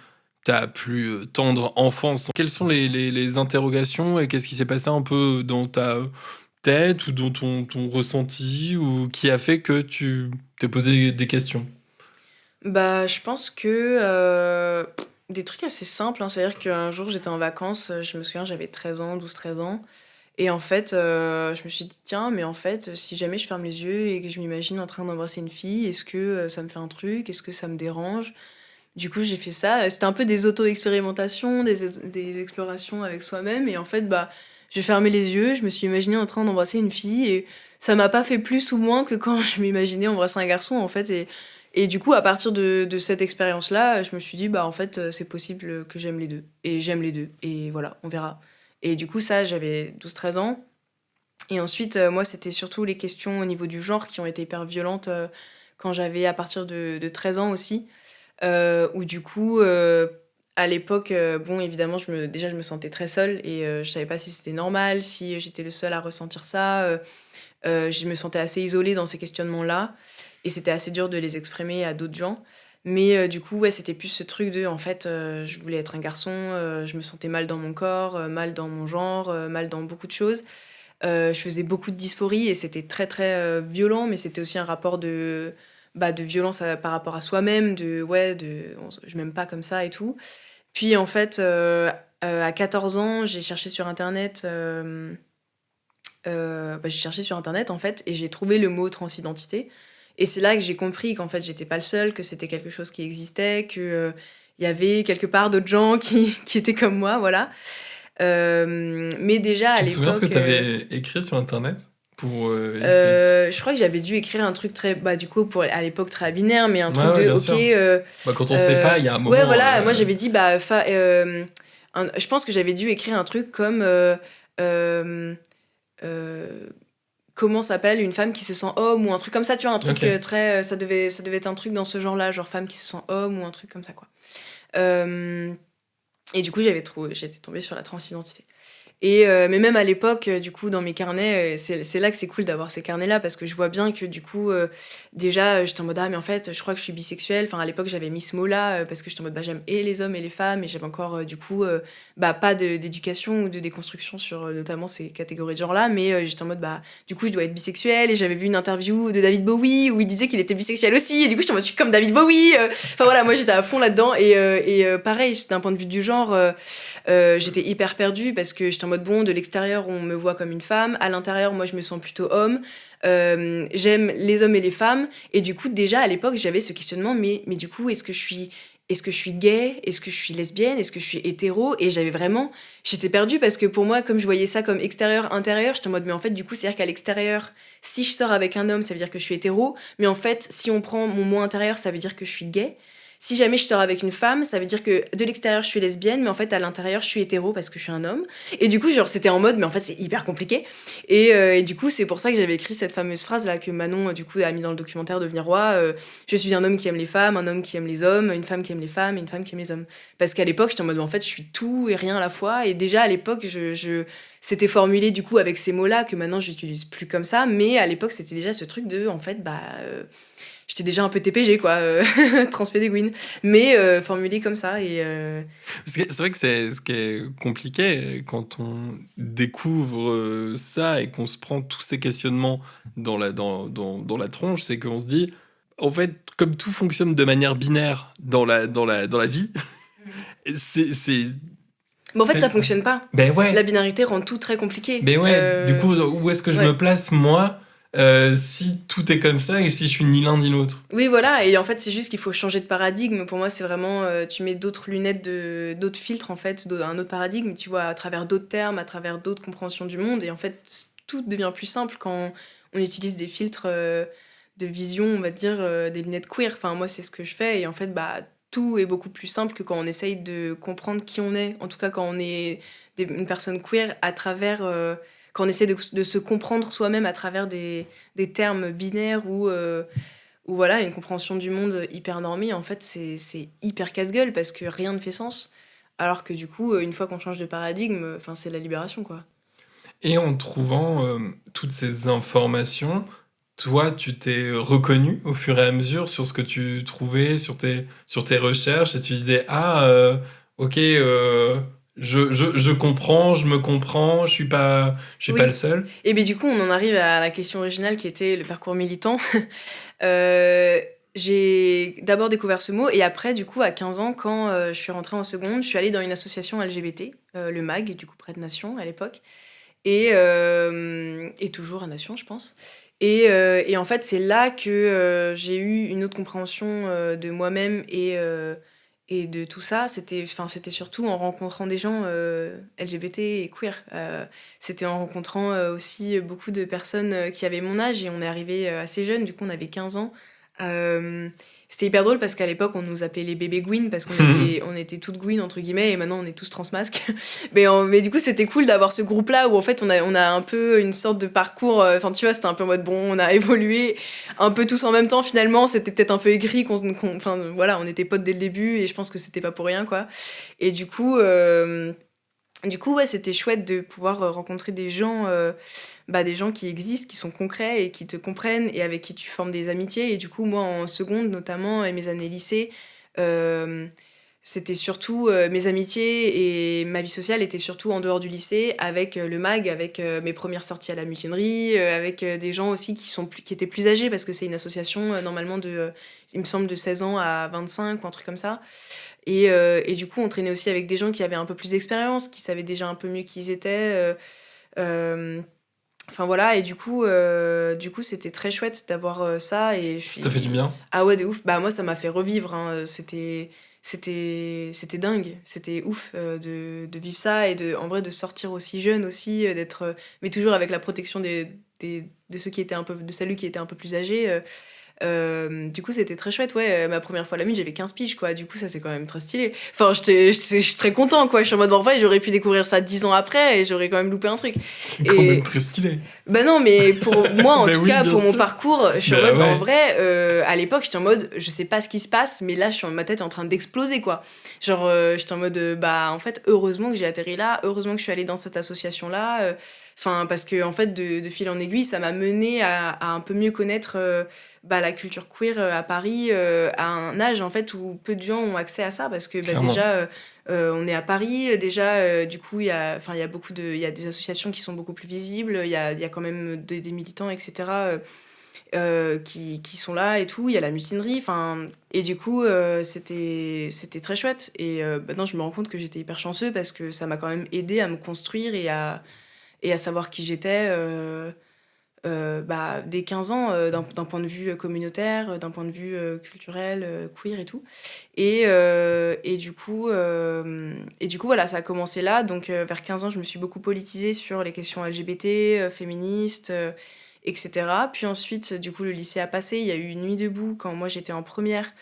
ta plus tendre enfance. Quelles sont les interrogations et qu'est-ce qui s'est passé un peu dans ta tête ou dans ton ressenti, ou qui a fait que tu t'es posé des questions? Bah, je pense que des trucs assez simples, hein. C'est-à-dire qu'un jour, j'étais en vacances, je me souviens, j'avais 13 ans, 12-13 ans. Et en fait, je me suis dit, tiens, mais en fait, si jamais je ferme les yeux et que je m'imagine en train d'embrasser une fille, est-ce que ça me fait un truc? Est-ce que ça me dérange? Du coup, j'ai fait ça. C'était un peu des auto-expérimentations, des explorations avec soi-même. Et en fait, bah, j'ai fermé les yeux, je me suis imaginée en train d'embrasser une fille. Et ça m'a pas fait plus ou moins que quand je m'imaginais embrasser un garçon, en fait. Et du coup, à partir de cette expérience-là, je me suis dit, bah, en fait, c'est possible que j'aime les deux. Et j'aime les deux. Et voilà, on verra. Et du coup, ça, j'avais 12-13 ans. Et ensuite, moi, c'était surtout les questions au niveau du genre qui ont été hyper violentes quand j'avais à partir de 13 ans aussi. Où du coup, à l'époque, bon, évidemment, déjà, je me sentais très seule et je savais pas si c'était normal, si j'étais le seul à ressentir ça. Je me sentais assez isolée dans ces questionnements-là et c'était assez dur de les exprimer à d'autres gens. Mais du coup, ouais, c'était plus ce truc de, en fait, je voulais être un garçon, je me sentais mal dans mon corps, mal dans mon genre, mal dans beaucoup de choses. Je faisais beaucoup de dysphorie et c'était très, très violent, mais c'était aussi un rapport de violence par rapport à soi-même, je m'aime pas comme ça et tout. Puis en fait, à 14 ans, j'ai cherché sur Internet, en fait, et j'ai trouvé le mot transidentité. Et c'est là que j'ai compris qu'en fait, j'étais pas le seul, que c'était quelque chose qui existait, que il y avait quelque part d'autres gens qui étaient comme moi, voilà. Mais déjà, à Tu te souviens ce que l'époque... tu avais écrit sur Internet pour essayer je crois que j'avais dû écrire un truc très... Bah, du coup, à l'époque, très binaire, mais un truc Ouais, bien ok... sûr. Quand on sait pas, il y a un moment... Ouais, voilà, moi j'avais dit... je pense que j'avais dû écrire un truc comme... comment s'appelle une femme qui se sent homme ou un truc comme ça, tu vois, un truc très... ça devait être un truc dans ce genre-là, genre femme qui se sent homme ou un truc comme ça, quoi. Et du coup, j'étais tombée sur la transidentité. Mais même à l'époque, du coup, dans mes carnets, c'est là que c'est cool d'avoir ces carnets-là, parce que je vois bien que, du coup, déjà, j'étais en mode, ah, mais en fait, je crois que je suis bisexuelle. Enfin, à l'époque, j'avais mis ce mot-là, parce que j'étais en mode, bah, j'aime et les hommes et les femmes, et j'avais encore, du coup, pas d'éducation ou de déconstruction sur notamment ces catégories de genre-là, mais j'étais en mode, bah, du coup, je dois être bisexuelle, et j'avais vu une interview de David Bowie où il disait qu'il était bisexuel aussi, et du coup, j'étais en mode, je suis comme David Bowie. Enfin, voilà, moi, j'étais à fond là-dedans, et pareil, d'un point de vue du genre, j'étais hyper perdue, parce que j'étais en mode bon, de l'extérieur on me voit comme une femme, à l'intérieur moi je me sens plutôt homme, j'aime les hommes et les femmes, et du coup déjà à l'époque j'avais ce questionnement, mais du coup est-ce que je suis gay, est-ce que je suis lesbienne, est-ce que je suis hétéro, et j'étais perdue, parce que pour moi, comme je voyais ça comme extérieur intérieur, j'étais en mode mais en fait du coup c'est à dire qu'à l'extérieur si je sors avec un homme ça veut dire que je suis hétéro, mais en fait si on prend mon moi intérieur ça veut dire que je suis gay. Si jamais je sors avec une femme, ça veut dire que de l'extérieur je suis lesbienne, mais en fait à l'intérieur je suis hétéro parce que je suis un homme. Et du coup, genre c'était en mode, mais en fait c'est hyper compliqué. Et du coup, c'est pour ça que j'avais écrit cette fameuse phrase là que Manon du coup a mis dans le documentaire Devenir roi. Je suis un homme qui aime les femmes, un homme qui aime les hommes, une femme qui aime les femmes et une femme qui aime les hommes. Parce qu'à l'époque, j'étais en mode, en fait, je suis tout et rien à la fois. Et déjà à l'époque, c'était formulé du coup avec ces mots-là que maintenant j'utilise plus comme ça. Mais à l'époque, c'était déjà ce truc de, en fait, j'étais déjà un peu TPG, quoi, transpédéguine, mais formulé comme ça. C'est vrai que c'est ce qui est compliqué quand on découvre ça et qu'on se prend tous ces questionnements dans la tronche, c'est qu'on se dit, en fait, comme tout fonctionne de manière binaire dans la vie, Mais en fait, ça fonctionne pas. Ben ouais. La binarité rend tout très compliqué. Ben ouais, du coup, où est-ce que je me place, moi, si tout est comme ça et si je suis ni l'un ni l'autre? Oui, voilà, et en fait, c'est juste qu'il faut changer de paradigme. Pour moi, c'est vraiment, tu mets d'autres lunettes, d'autres filtres, en fait, un autre paradigme, tu vois, à travers d'autres termes, à travers d'autres compréhensions du monde, et en fait, tout devient plus simple quand on utilise des filtres de vision, on va dire, des lunettes queer. Enfin, moi, c'est ce que je fais, et en fait, tout est beaucoup plus simple que quand on essaye de comprendre qui on est, en tout cas quand on est une personne queer, à travers... quand on essaie de se comprendre soi-même à travers des termes binaires ou voilà, une compréhension du monde hyper normée, en fait, c'est hyper casse-gueule parce que rien ne fait sens. Alors que du coup, une fois qu'on change de paradigme, c'est la libération, quoi. Et en trouvant toutes ces informations, toi, tu t'es reconnu au fur et à mesure sur ce que tu trouvais, sur tes recherches, et tu disais, ok, je comprends, je me comprends, je suis pas le seul. Et bien du coup, on en arrive à la question originale qui était le parcours militant. J'ai d'abord découvert ce mot, et après, du coup, à 15 ans, quand je suis rentrée en seconde, je suis allée dans une association LGBT, le MAG, du coup, près de Nation, à l'époque, et toujours à Nation, je pense. Et en fait, c'est là que j'ai eu une autre compréhension de moi-même et de tout ça. C'était surtout en rencontrant des gens LGBT et queer. C'était en rencontrant aussi beaucoup de personnes qui avaient mon âge, et on est arrivé assez jeunes, du coup on avait 15 ans. C'était hyper drôle parce qu'à l'époque on nous appelait les bébés Gwyn parce on était toutes Gwyn entre guillemets, et maintenant on est tous transmasques. mais du coup c'était cool d'avoir ce groupe là où en fait on a un peu une sorte de parcours, enfin tu vois, c'était un peu en mode bon, on a évolué un peu tous en même temps finalement. C'était peut-être un peu aigri enfin voilà, on était potes dès le début, et je pense que c'était pas pour rien, quoi. Et du coup ouais, c'était chouette de pouvoir rencontrer des gens qui existent, qui sont concrets et qui te comprennent et avec qui tu formes des amitiés. Et du coup, moi, en seconde notamment, et mes années lycée, c'était surtout mes amitiés et ma vie sociale étaient surtout en dehors du lycée, avec le MAG, avec mes premières sorties à la mutinerie, avec des gens aussi qui étaient plus âgés, parce que c'est une association normalement il me semble, de 16 ans à 25 ou un truc comme ça. Et du coup, on traînait aussi avec des gens qui avaient un peu plus d'expérience, qui savaient déjà un peu mieux qui ils étaient. Enfin voilà, et du coup, c'était très chouette d'avoir ça. Ça t'a fait du bien? Ah ouais, de ouf. Moi, ça m'a fait revivre, hein. C'était dingue. C'était ouf de vivre ça, et en vrai de sortir aussi jeune aussi, d'être... mais toujours avec la protection de ceux qui étaient de celui qui était un peu plus âgé. Du coup, c'était très chouette, ouais. Ma première fois à la mine, j'avais 15 piges, quoi. Du coup, ça, c'est quand même très stylé. Enfin, je suis très content, quoi. Je suis en mode, bon, en fait, j'aurais pu découvrir ça 10 ans après et j'aurais quand même loupé un truc. C'est quand même très stylé. Bah non, mais pour moi, en tout oui, cas, bien pour mon sûr. parcours, je suis en Bah mode, ouais. en vrai, à l'époque, j'étais en mode, je sais pas ce qui se passe, mais là, ma tête est en train d'exploser, quoi. Genre, j'étais en mode, bah, en fait, heureusement que j'ai atterri là, heureusement que je suis allée dans cette association-là. Enfin, parce que, en fait, de fil en aiguille, ça m'a mené à un peu mieux connaître bah, la culture queer à Paris, à un âge, en fait, où peu de gens ont accès à ça, parce que bah, Clairement. déjà, on est à Paris, déjà, du coup, il y a des associations qui sont beaucoup plus visibles, il y a quand même des militants, etc., qui sont là et tout, il y a la mutinerie, et du coup, c'était très chouette. Et maintenant, je me rends compte que j'étais hyper chanceux parce que ça m'a quand même aidé à me construire et à savoir qui j'étais bah, dès 15 ans, d'un point de vue communautaire, d'un point de vue culturel, queer et tout. Et du coup, voilà, ça a commencé là. Donc, vers 15 ans, je me suis beaucoup politisée sur les questions LGBT, féministes, etc. Puis ensuite, du coup, le lycée a passé. Il y a eu une nuit debout quand moi j'étais en première.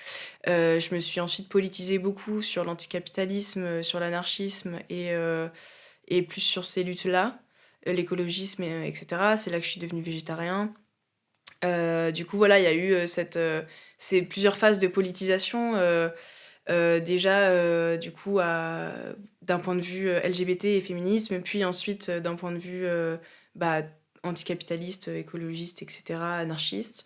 Je me suis ensuite politisée beaucoup sur l'anticapitalisme, sur l'anarchisme et plus sur ces luttes-là, l'écologisme, etc. C'est là que je suis devenue végétarien. Du coup, voilà, il y a eu ces plusieurs phases de politisation. Déjà, du coup, d'un point de vue LGBT et féminisme, puis ensuite d'un point de vue bah, anticapitaliste, écologiste, etc., anarchiste.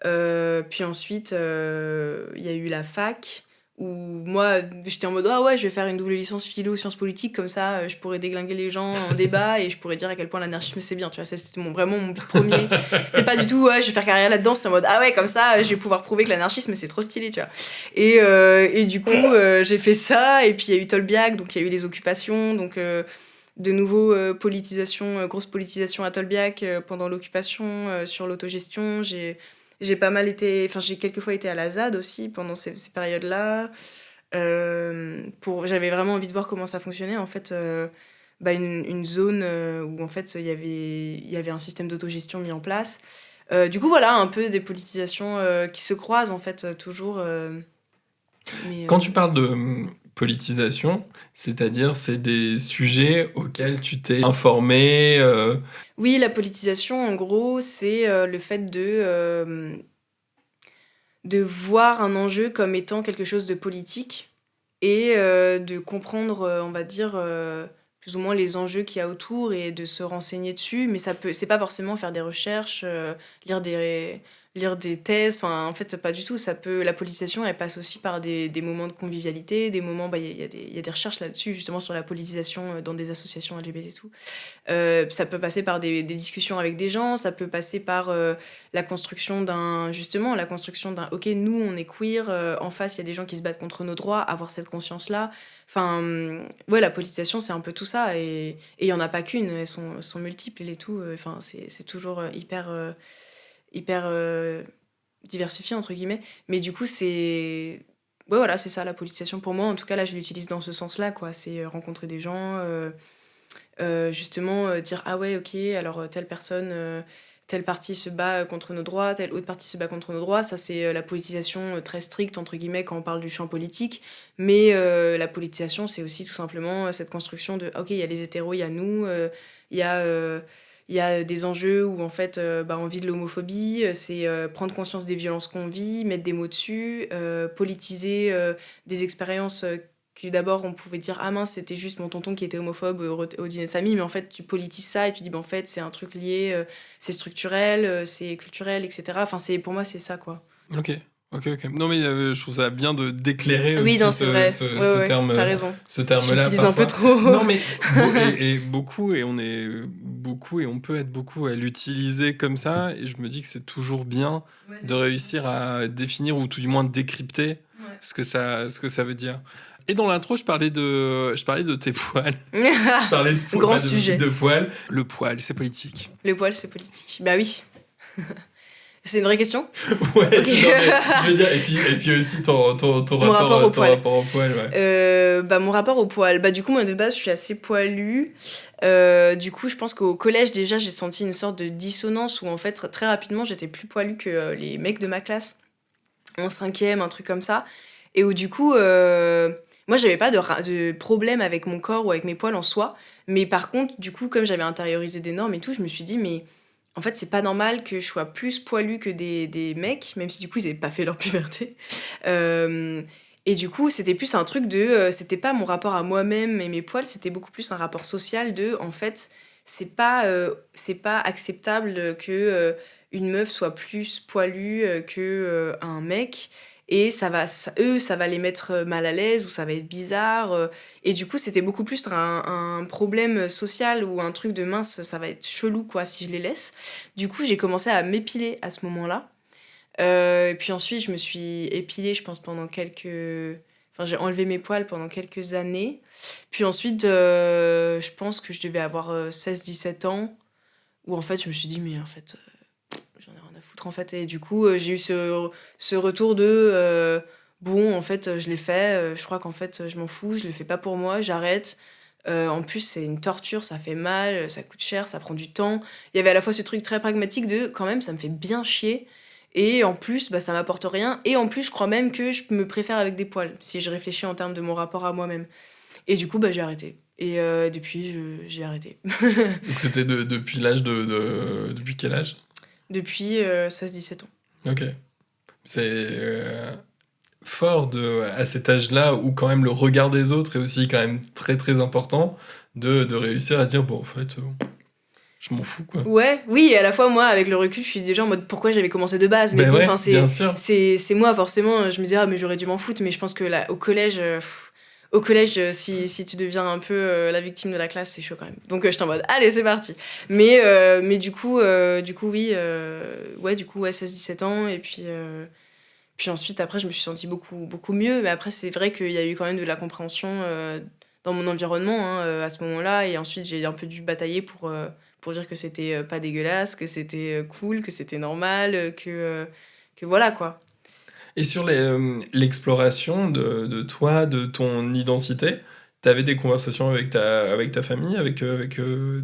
Puis ensuite, il y a eu la fac, où moi, j'étais en mode « Ah ouais, je vais faire une double licence philo, sciences politiques, comme ça, je pourrais déglinguer les gens en débat et je pourrais dire à quel point l'anarchisme, c'est bien. » Tu vois, ça, c'était vraiment mon but premier. C'était pas du tout « Ouais, je vais faire carrière là-dedans. » C'était en mode « Ah ouais, comme ça, je vais pouvoir prouver que l'anarchisme, c'est trop stylé. » Tu vois. Et du coup, j'ai fait ça. Et puis, il y a eu Tolbiac, donc il y a eu les occupations. Donc, de nouveau, grosse politisation à Tolbiac pendant l'occupation, sur l'autogestion. J'ai pas mal été... Enfin, j'ai quelquefois été à la ZAD aussi pendant ces périodes-là. J'avais vraiment envie de voir comment ça fonctionnait. En fait, bah, une zone où, en fait, il y avait un système d'autogestion mis en place. Du coup, voilà, un peu des politisations qui se croisent, en fait, toujours. Quand tu parles de politisation, c'est-à-dire c'est des sujets auxquels tu t'es informé. Oui, la politisation, en gros, c'est le fait de voir un enjeu comme étant quelque chose de politique et de comprendre, on va dire, plus ou moins les enjeux qu'il y a autour et de se renseigner dessus. Mais c'est pas forcément faire des recherches, lire des thèses, enfin, en fait, pas du tout. La politisation, elle passe aussi par des moments de convivialité, des moments, bah, il y a des recherches là-dessus, justement, sur la politisation dans des associations LGBT et tout. Ça peut passer par des discussions avec des gens, ça peut passer par la construction d'un ok, nous on est queer, en face il y a des gens qui se battent contre nos droits, avoir cette conscience-là. Enfin, ouais, la politisation c'est un peu tout ça, et il y en a pas qu'une, elles sont multiples et tout. Enfin, c'est toujours hyper diversifié entre guillemets, mais du coup c'est... Ouais, voilà, c'est ça la politisation pour moi. En tout cas, là, je l'utilise dans ce sens-là, quoi. C'est rencontrer des gens, justement dire ah ouais, ok, alors telle personne, telle partie se bat contre nos droits, telle autre partie se bat contre nos droits. Ça, c'est la politisation très stricte, entre guillemets, quand on parle du champ politique. Mais la politisation, c'est aussi tout simplement cette construction de ok, il y a les hétéros, il y a nous, il y a des enjeux où, en fait, on vit de l'homophobie, c'est prendre conscience des violences qu'on vit, mettre des mots dessus, politiser des expériences que d'abord on pouvait dire « Ah mince, c'était juste mon tonton qui était homophobe au dîner de famille », mais en fait, tu politises ça et tu dis « En fait, c'est un truc lié, c'est structurel, c'est culturel, etc. » Enfin, pour moi, c'est ça, quoi. Ok. Non, mais je trouve ça bien d'éclairer oui, aussi non, c'est vrai. ce terme. T'as raison. Ce terme-là. Je l'utilise un peu trop. Non, mais beaucoup, et on est beaucoup, et on peut être beaucoup à l'utiliser comme ça. Et je me dis que c'est toujours bien de réussir à définir ou tout du moins décrypter ce que ça veut dire. Et dans l'intro, je parlais de tes poils. Je parlais de poils. Grand sujet. De poils. Le poil, c'est politique. Le poil, c'est politique. Bah oui. C'est une vraie question? Ouais, Ok. je veux dire, et puis aussi ton rapport au poil. rapport au poil, ouais. Mon rapport au poil. Du coup, moi, de base, je suis assez poilue. Du coup, je pense qu'au collège, déjà, j'ai senti une sorte de dissonance où, en fait, très rapidement, j'étais plus poilue que les mecs de ma classe. En 5e, un truc comme ça. Et où, du coup, moi, j'avais pas de problème avec mon corps ou avec mes poils en soi. Mais par contre, du coup, comme j'avais intériorisé des normes et tout, je me suis dit, mais en fait, c'est pas normal que je sois plus poilue que des mecs, même si du coup, ils avaient pas fait leur puberté. Et du coup, c'était plus un truc de. C'était pas mon rapport à moi-même et mes poils, c'était beaucoup plus un rapport social de. En fait, c'est pas acceptable que une meuf soit plus poilue que un mec. Et ça va les mettre mal à l'aise ou ça va être bizarre. Et du coup, c'était beaucoup plus un problème social ou un truc de mince, ça va être chelou quoi si je les laisse. Du coup, j'ai commencé à m'épiler à ce moment-là. Et puis ensuite, je me suis épilée, je pense, pendant quelques... Enfin, j'ai enlevé mes poils pendant quelques années. Puis ensuite, je pense que je devais avoir 16-17 ans, où en fait, je me suis dit, mais en fait, j'en ai rien à foutre, en fait. Et du coup, j'ai eu ce retour de, bon, en fait, je l'ai fait, je crois qu'en fait, je m'en fous, je le fais pas pour moi, j'arrête. En plus, c'est une torture, ça fait mal, ça coûte cher, ça prend du temps. Il y avait à la fois ce truc très pragmatique de, quand même, ça me fait bien chier. Et en plus, ça m'apporte rien. Et en plus, je crois même que je me préfère avec des poils, si je réfléchis en termes de mon rapport à moi-même. Et du coup, j'ai arrêté. Et depuis, j'ai arrêté. Donc c'était depuis l'âge depuis quel âge? Depuis 16-17 ans. Ok. C'est fort à cet âge-là où quand même le regard des autres est aussi quand même très très important de réussir à se dire, bon, en fait, je m'en fous, quoi. Ouais, oui, et à la fois, moi, avec le recul, je suis déjà en mode pourquoi j'avais commencé de base. Mais Ben bon, ouais, enfin, bien sûr. c'est moi, forcément, je me disais, ah, mais j'aurais dû m'en foutre. Mais je pense que là, au collège, si tu deviens un peu la victime de la classe, c'est chaud quand même. Donc, j'étais en mode, allez, c'est parti. Mais du coup, oui, ouais, 16-17 ans. Et puis ensuite, après, je me suis sentie beaucoup, beaucoup mieux. Mais après, c'est vrai qu'il y a eu quand même de la compréhension dans mon environnement à ce moment-là. Et ensuite, j'ai un peu dû batailler pour dire que c'était pas dégueulasse, que c'était cool, que c'était normal, que voilà, quoi. Et sur l'exploration de toi, de ton identité, t'avais des conversations avec ta famille, avec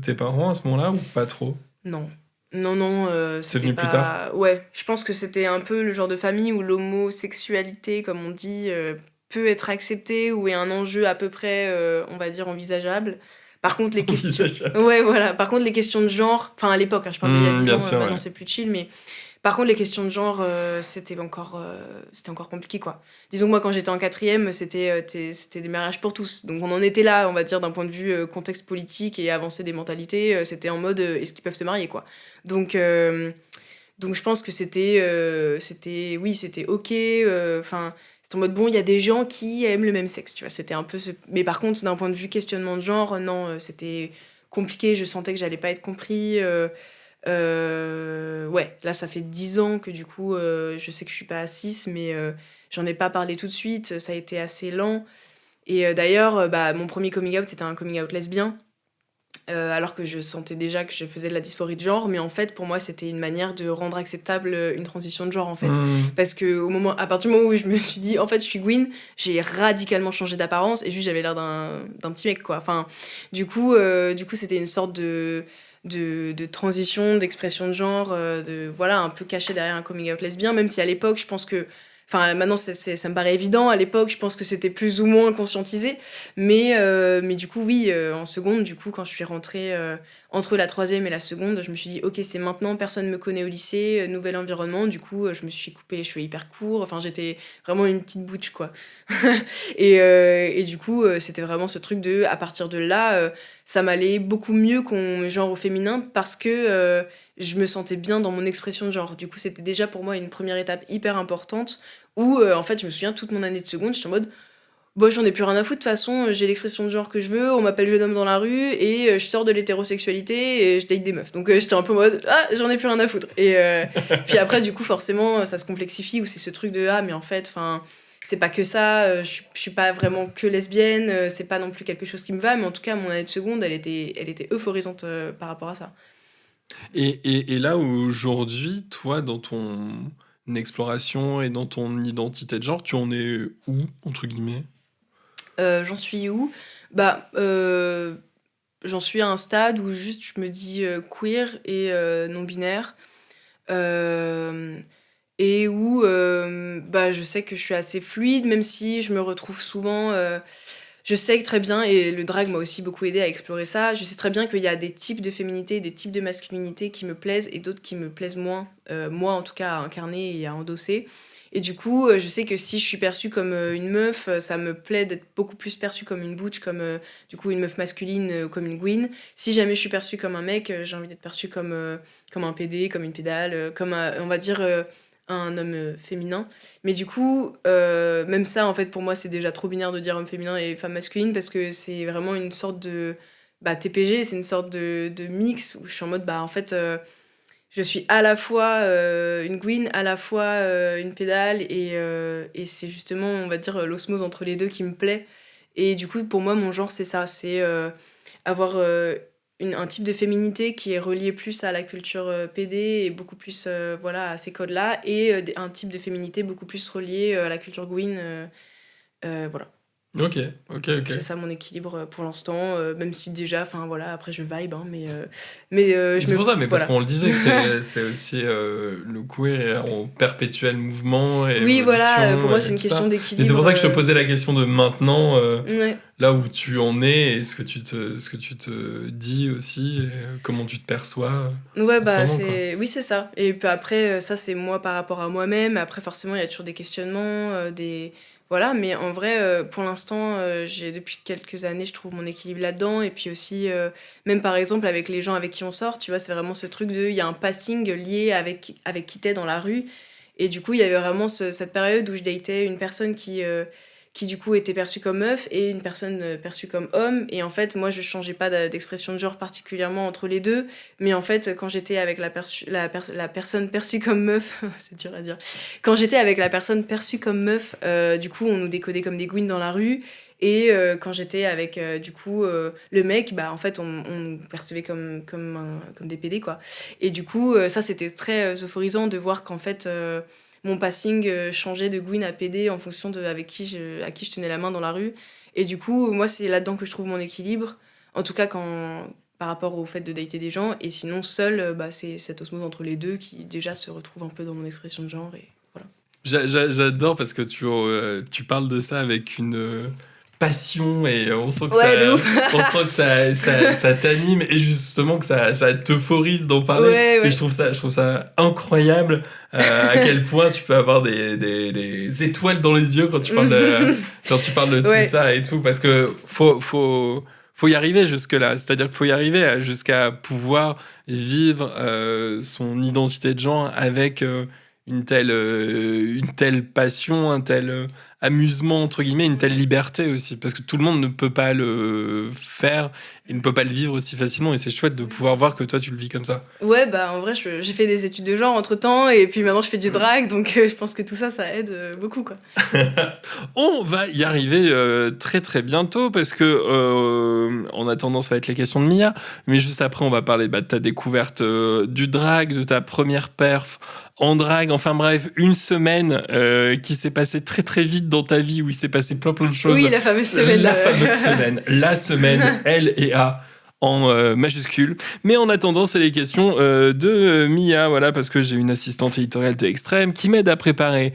tes parents à ce moment-là, ou pas trop? Non. Non, C'est c'était venu pas... plus tard? Ouais, je pense que c'était un peu le genre de famille où l'homosexualité, comme on dit, peut être acceptée, ou est un enjeu à peu près, on va dire, envisageable. Par contre, les questions... Envisageable. Ouais, voilà. Par contre, les questions de genre... Enfin, à l'époque, je parle d'il y a 10 bien ans, sûr, maintenant ouais. c'est plus chill, mais... Par contre, les questions de genre, c'était encore compliqué, quoi. Disons que moi, quand j'étais en 4e, c'était des mariages pour tous. Donc on en était là, on va dire, d'un point de vue contexte politique et avancée des mentalités. C'était en mode, est-ce qu'ils peuvent se marier, quoi. Donc je pense que c'était ok. Enfin, c'était en mode, bon, il y a des gens qui aiment le même sexe, tu vois. C'était un peu Mais par contre, d'un point de vue questionnement de genre, non, c'était compliqué. Je sentais que j'allais pas être compris. Ouais, là, ça fait 10 ans que du coup, je sais que je suis pas à 6, mais j'en ai pas parlé tout de suite. Ça a été assez lent. Et d'ailleurs, mon premier coming out, c'était un coming out lesbien. Alors que je sentais déjà que je faisais de la dysphorie de genre, mais en fait, pour moi, c'était une manière de rendre acceptable une transition de genre, en fait. Parce que à partir du moment où je me suis dit, en fait, je suis Gwyn, j'ai radicalement changé d'apparence et juste j'avais l'air d'un petit mec, quoi. Enfin, du coup, c'était une sorte de transition, d'expression de genre, voilà, un peu caché derrière un coming out lesbien, même si à l'époque, je pense que... Enfin, maintenant, ça me paraît évident. À l'époque, je pense que c'était plus ou moins conscientisé. Mais du coup, oui, en seconde, du coup, quand je suis rentrée entre la 3e et la seconde, je me suis dit, ok, c'est maintenant, personne ne me connaît au lycée, nouvel environnement. Du coup, je me suis coupé les cheveux hyper courts. Enfin, j'étais vraiment une petite butch, quoi. et du coup, c'était vraiment ce truc de, à partir de là, ça m'allait beaucoup mieux qu'on me genre au féminin parce que je me sentais bien dans mon expression de genre. Du coup, c'était déjà pour moi une première étape hyper importante où, en fait, je me souviens, toute mon année de seconde, j'étais en mode, bon, j'en ai plus rien à foutre, de toute façon, j'ai l'expression de genre que je veux, on m'appelle jeune homme dans la rue, et je sors de l'hétérosexualité, et je date des meufs. Donc j'étais un peu en mode, ah, j'en ai plus rien à foutre. Et puis après, du coup, forcément, ça se complexifie, où c'est ce truc de, ah, mais en fait, enfin... C'est pas que ça, je suis pas vraiment que lesbienne, c'est pas non plus quelque chose qui me va, mais en tout cas, mon année de seconde, elle était euphorisante par rapport à ça. Et là, aujourd'hui, toi, dans ton exploration et dans ton identité de genre, tu en es où, entre guillemets? J'en suis où? Bah, j'en suis à un stade où juste je me dis queer et non-binaire. Euh, et où bah, je sais que je suis assez fluide, même si je me retrouve souvent. Je sais que très bien, et le drag m'a aussi beaucoup aidé à explorer ça, je sais très bien qu'il y a des types de féminité, des types de masculinité qui me plaisent et d'autres qui me plaisent moins, moi en tout cas à incarner et à endosser. Et du coup, je sais que si je suis perçue comme une meuf, ça me plaît d'être beaucoup plus perçue comme une butch, comme du coup une meuf masculine, comme une Gwyn. Si jamais je suis perçue comme un mec, j'ai envie d'être perçue comme un PD, comme une pédale, comme on va dire un homme féminin. Mais du coup, même ça, en fait, pour moi, c'est déjà trop binaire de dire homme féminin et femme masculine parce que c'est vraiment une sorte de. Bah, TPG, c'est une sorte de mix où je suis en mode, bah, en fait, je suis à la fois une Gwyn, à la fois une pédale et c'est justement, on va dire, l'osmose entre les deux qui me plaît. Et du coup, pour moi, mon genre, c'est ça, c'est avoir un type de féminité qui est relié plus à la culture PD et beaucoup plus voilà, à ces codes-là, et un type de féminité beaucoup plus relié à la culture Gwyn. Voilà. Ok, ok, ok. C'est ça mon équilibre pour l'instant, même si déjà, enfin voilà, après je vibe, hein, mais je C'est pour ça, mais parce voilà. qu'on le disait que c'est aussi le queer est en perpétuel mouvement et Oui, voilà, évolution pour moi et c'est une tout question ça. d'équilibre. Et c'est pour ça que je te posais la question de maintenant, Ouais. là où tu en es et ce que tu te dis aussi, et comment tu te perçois Ouais, en ce bah moment, quoi. oui, c'est ça. Et puis après, ça c'est moi par rapport à moi-même. Après, forcément, il y a toujours des questionnements, des. Voilà, mais en vrai, pour l'instant, j'ai depuis quelques années, je trouve mon équilibre là-dedans. Et puis aussi, même par exemple, avec les gens avec qui on sort, tu vois, c'est vraiment ce truc de. Il y a un passing lié avec qui t'es dans la rue. Et du coup, il y avait vraiment cette période où je datais une personne qui du coup était perçue comme meuf et une personne perçue comme homme. Et en fait, moi, je changeais pas d'expression de genre particulièrement entre les deux. Mais en fait, quand j'étais avec la personne perçue comme meuf, c'est dur à dire. Quand j'étais avec la personne perçue comme meuf, du coup, on nous décodait comme des gouines dans la rue. Et quand j'étais avec, du coup, le mec, bah, en fait, on nous percevait comme des PD, quoi. Et du coup, ça, c'était très euphorisant de voir qu'en fait, mon passing changeait de Gwyn à PD en fonction de à qui je tenais la main dans la rue. Et du coup, moi, c'est là-dedans que je trouve mon équilibre. En tout cas, par rapport au fait de dater des gens. Et sinon, seul, bah, c'est cette osmose entre les deux qui déjà se retrouve un peu dans mon expression de genre. Et voilà. J'adore parce que tu parles de ça avec une passion et on sent que Ouais, de ouf. on sent que ça t'anime et justement que ça t'euphorise d'en parler. Ouais, ouais. Et je trouve ça incroyable à quel point tu peux avoir des étoiles dans les yeux quand tu parles quand tu parles de tout Ouais. ça et tout, parce que faut y arriver jusque-là. C'est-à-dire qu'il faut y arriver jusqu'à pouvoir vivre son identité de genre avec une telle passion, un tel amusement, entre guillemets, une telle liberté aussi. Parce que tout le monde ne peut pas le faire et ne peut pas le vivre aussi facilement. Et c'est chouette de pouvoir voir que toi, tu le vis comme ça. Ouais, bah en vrai, j'ai fait des études de genre entre temps, et puis maintenant je fais du drag, donc je pense que tout ça, ça aide beaucoup, quoi. On va y arriver très très bientôt parce que en attendant ça va être les questions de Mia, mais juste après on va parler de ta découverte du drag, de ta première perf en drag, enfin bref, une semaine qui s'est passée très très vite dans ta vie où il s'est passé plein de choses. Oui, la fameuse semaine. La semaine, L et A en majuscule. Mais en attendant, c'est les questions de Mia, voilà, parce que j'ai une assistante éditoriale de Extrême qui m'aide à préparer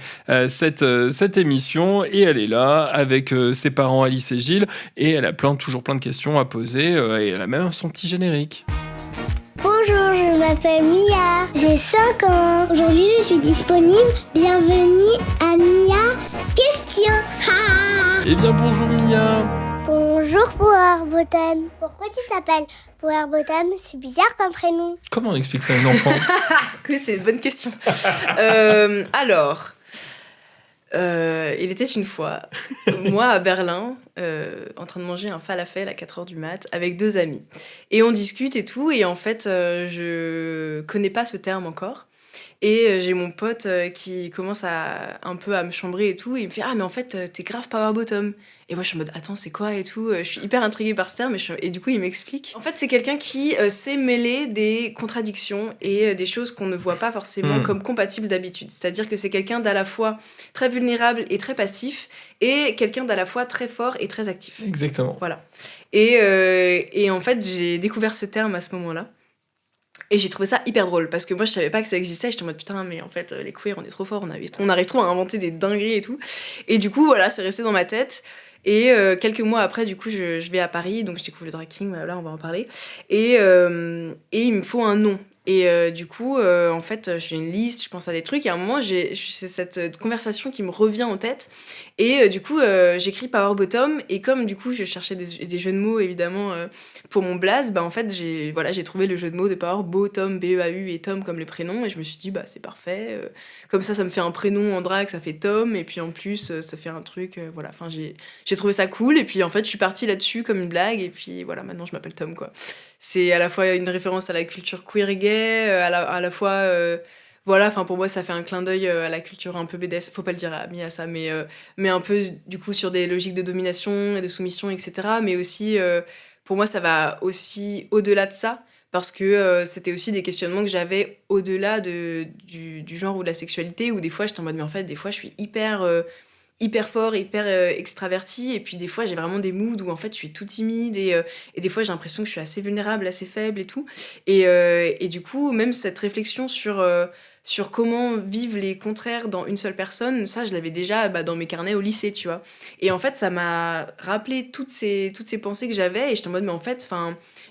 cette émission, et elle est là avec ses parents Alice et Gilles, et elle a toujours plein de questions à poser, et elle a même son petit générique. Bonjour, je m'appelle Mia, j'ai 5 ans. Aujourd'hui, je suis disponible. Bienvenue à Mia Question. Eh bien, bonjour Mia. Bonjour Powerbotam. Pourquoi tu t'appelles Powerbotam? C'est bizarre comme prénom. Comment on explique ça à un enfant? Oui, c'est une bonne question. Alors, il était une fois, moi à Berlin, en train de manger un falafel à 4h du mat avec 2 amis. Et on discute et tout, et en fait, je connais pas ce terme encore. Et j'ai mon pote qui commence un peu à me chambrer et tout. Et il me fait « Ah, mais en fait, t'es grave power bottom ». Et moi, je suis en mode « Attends, c'est quoi ?» et tout. Je suis hyper intriguée par ce terme. Et du coup, il m'explique. En fait, c'est quelqu'un qui sait mêler des contradictions et des choses qu'on ne voit pas forcément comme compatibles d'habitude. C'est-à-dire que c'est quelqu'un d'à la fois très vulnérable et très passif, et quelqu'un d'à la fois très fort et très actif. Exactement. Voilà. Et en fait, j'ai découvert ce terme à ce moment-là. Et j'ai trouvé ça hyper drôle, parce que moi je savais pas que ça existait, j'étais en mode putain, mais en fait les queers on est trop forts, on arrive trop à inventer des dingueries et tout. Et du coup voilà, c'est resté dans ma tête. Et quelques mois après, du coup, je vais à Paris, donc je découvre le drag king, voilà, on va en parler. Et il me faut un nom. Et du coup, en fait, j'ai une liste, je pense à des trucs, et à un moment, j'ai cette conversation qui me revient en tête. Et du coup, j'écris Power Bottom, et comme du coup, je cherchais des jeux de mots, évidemment, pour mon blaze, bah en fait, j'ai trouvé le jeu de mots de Power Bottom, B-E-A-U, et Tom comme le prénom, et je me suis dit, bah c'est parfait. Comme ça me fait un prénom en drague, ça fait Tom, et puis en plus, ça fait un truc, voilà. Enfin, j'ai trouvé ça cool, et puis en fait, je suis partie là-dessus comme une blague, et puis voilà, maintenant je m'appelle Tom, quoi. C'est à la fois une référence à la culture queer et gay, à la fois... voilà, enfin pour moi ça fait un clin d'œil à la culture un peu BDS, faut pas le dire à Mia ça, mais un peu du coup sur des logiques de domination et de soumission, etc. Mais aussi, pour moi ça va aussi au-delà de ça, parce que c'était aussi des questionnements que j'avais au-delà du genre ou de la sexualité, où des fois j'étais en mode mais en fait des fois je suis hyper fort, hyper extraverti, et puis des fois j'ai vraiment des moods où en fait je suis tout timide, et des fois j'ai l'impression que je suis assez vulnérable, assez faible et tout, et du coup même cette réflexion sur comment vivre les contraires dans une seule personne, ça je l'avais déjà dans mes carnets au lycée, tu vois, et en fait ça m'a rappelé toutes ces pensées que j'avais, et j'étais en mode mais en fait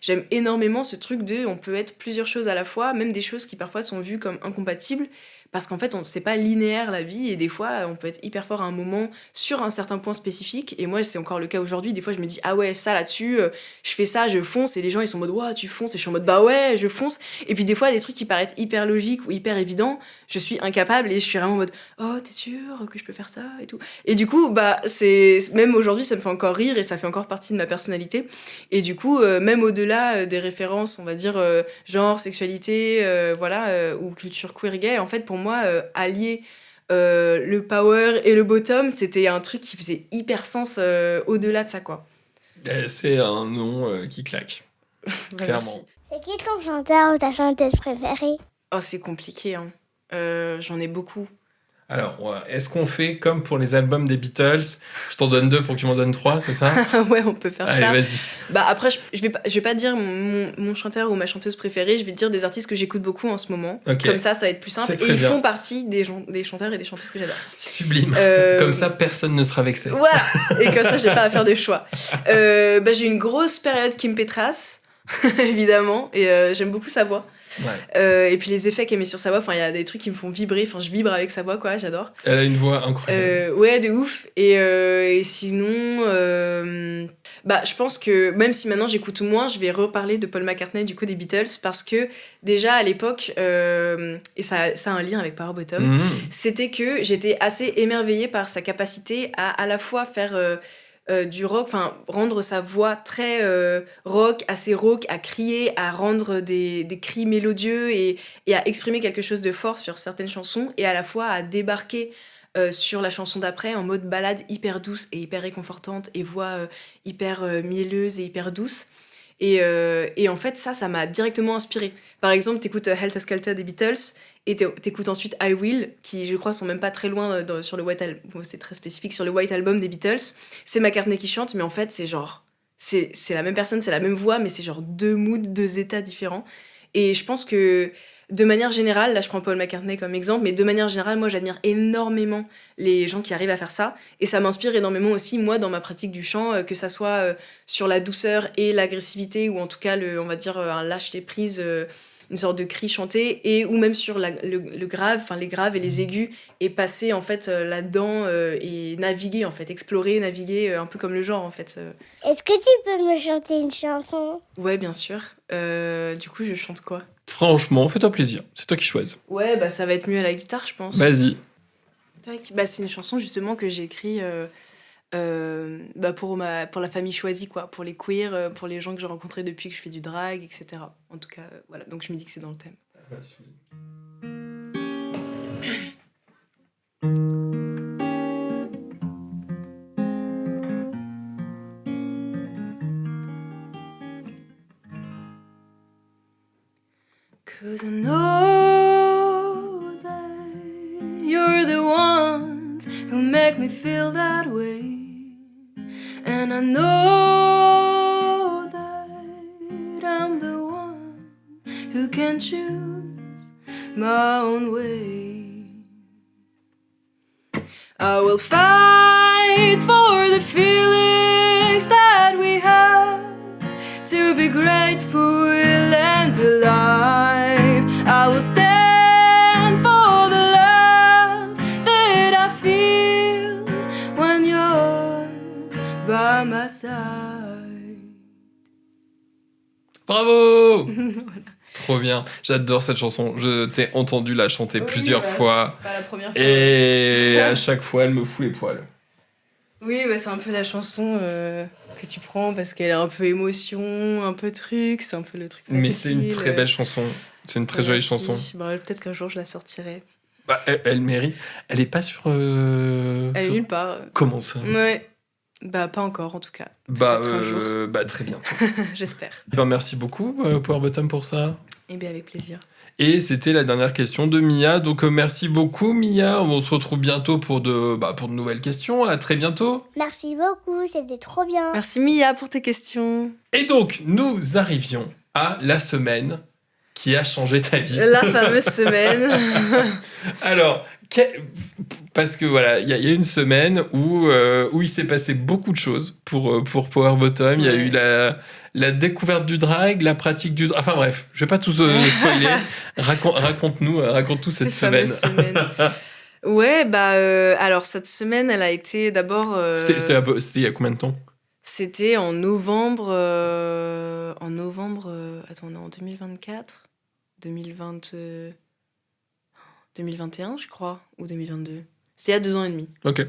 j'aime énormément ce truc de on peut être plusieurs choses à la fois, même des choses qui parfois sont vues comme incompatibles, parce qu'en fait, c'est pas linéaire la vie, et des fois, on peut être hyper fort à un moment sur un certain point spécifique. Et moi, c'est encore le cas aujourd'hui. Des fois, je me dis, ah ouais, ça là-dessus, je fais ça, je fonce, et les gens ils sont en mode, ouah, tu fonces, et je suis en mode, bah ouais, je fonce. Et puis des fois, des trucs qui paraissent hyper logiques ou hyper évidents, je suis incapable, et je suis vraiment en mode, oh, t'es sûr que je peux faire ça et tout. Et du coup, bah, même aujourd'hui, ça me fait encore rire, et ça fait encore partie de ma personnalité. Et du coup, même au-delà des références, on va dire, genre, sexualité, voilà, ou culture queer gay, en fait, pour moi, allier le power et le bottom, c'était un truc qui faisait hyper sens au-delà de ça, quoi. C'est un nom qui claque, Bah, clairement. C'est qui ton chanteur ou ta chanteuse préférée? Oh, c'est compliqué, hein. J'en ai beaucoup. Alors, est-ce qu'on fait comme pour les albums des Beatles? Je t'en donne 2 pour que tu m'en donnes 3, c'est ça? Ouais, on peut faire Allez, ça. vas-y. Bah après, je vais pas dire mon chanteur ou ma chanteuse préférée, je vais dire des artistes que j'écoute beaucoup en ce moment. Ok. Comme ça va être plus simple. C'est Et très ils bien. font partie des chanteurs et des chanteuses que j'adore. Sublime. Euh, Comme ça, personne ne sera vexé. Voilà. Et comme ça, j'ai pas à faire de choix. Bah, j'ai une grosse période Kim Petras, évidemment, et j'aime beaucoup sa voix. Ouais. Et puis les effets qu'elle met sur sa voix, enfin il y a des trucs qui me font vibrer, enfin je vibre avec sa voix, quoi, j'adore. Elle a une voix incroyable. Ouais, de ouf. Et sinon, bah, je pense que même si maintenant j'écoute moins, je vais reparler de Paul McCartney, du coup des Beatles, parce que déjà à l'époque, et ça a un lien avec Power Bottom, c'était que j'étais assez émerveillée par sa capacité à la fois faire du rock, enfin rendre sa voix très rock, assez rauque, à crier, à rendre des cris mélodieux, et à exprimer quelque chose de fort sur certaines chansons, et à la fois à débarquer sur la chanson d'après en mode ballade hyper douce et hyper réconfortante, et voix hyper mielleuse et hyper douce. Et en fait, ça m'a directement inspirée. Par exemple, t'écoutes Helter Skelter des Beatles, et t'écoutes ensuite I Will, qui je crois sont même pas très loin sur le White Album. Bon, c'est très spécifique, sur le White Album des Beatles. C'est McCartney qui chante, mais en fait, c'est genre... C'est la même personne, c'est la même voix, mais c'est genre 2 moods, 2 états différents. Et je pense que, de manière générale, là je prends Paul McCartney comme exemple, mais de manière générale, moi j'admire énormément les gens qui arrivent à faire ça, et ça m'inspire énormément aussi, moi, dans ma pratique du chant, que ça soit sur la douceur et l'agressivité, ou en tout cas, on va dire, un lâcher-prise, une sorte de cri chanté, et ou même sur le grave, enfin les graves et les aigus, et passer en fait là-dedans, et naviguer en fait, explorer, naviguer, un peu comme le genre en fait. Est-ce que tu peux me chanter une chanson? Ouais, bien sûr. Du coup, je chante quoi? Franchement, fais-toi plaisir. C'est toi qui choisis. Ouais, bah ça va être mieux à la guitare, je pense. Vas-y. Tac. Bah, c'est une chanson justement que j'ai écrite bah, pour la famille choisie, quoi, pour les queers, pour les gens que j'ai rencontrés depuis que je fais du drag, etc. En tout cas, voilà, donc je me dis que c'est dans le thème. 'Cause I know that you're the ones who make me feel that way. And I know that I'm the one who can choose my own way. I will fight for the feelings that we have, to be grateful and alive. I will stand for the love that I feel when you're by my side. Bravo. Trop bien, j'adore cette chanson. Je t'ai entendu la chanter plusieurs fois. Pas la première fois. Et à chaque fois, elle me fout les poils. Oui, bah, c'est un peu la chanson que tu prends parce qu'elle a un peu émotion, un peu truc, c'est un peu le truc facile. Mais c'est une très belle chanson. C'est une très jolie chanson. Bah, peut-être qu'un jour je la sortirai. Bah, elle mérite. Elle est pas sur. Elle est sur- nulle part. Comment ça? Ouais. Bah, pas encore en tout cas. Bah, Peut-être un jour. bah, très bien. J'espère. Ben, merci beaucoup, Power Bottom, pour ça. Et bien avec plaisir. Et c'était la dernière question de Mia. Donc, merci beaucoup, Mia. On se retrouve bientôt pour de nouvelles questions. À très bientôt. Merci beaucoup, c'était trop bien. Merci Mia pour tes questions. Et donc, nous arrivions à la semaine qui a changé ta vie. La fameuse semaine. Alors, parce que voilà, il y a une semaine où il s'est passé beaucoup de choses pour Power Bottom. Il y a Ouais. eu la découverte du drag, la pratique du drag. Enfin bref, je vais pas tout spoiler. Raconte-nous cette semaine. Fameuse semaine. Ouais, bah alors cette semaine, elle a été d'abord. C'était il y a combien de temps? C'était en novembre. Attends, on est en 2024 2020, 2021, je crois, ou 2022. C'est il y a 2 ans et demi. Ok.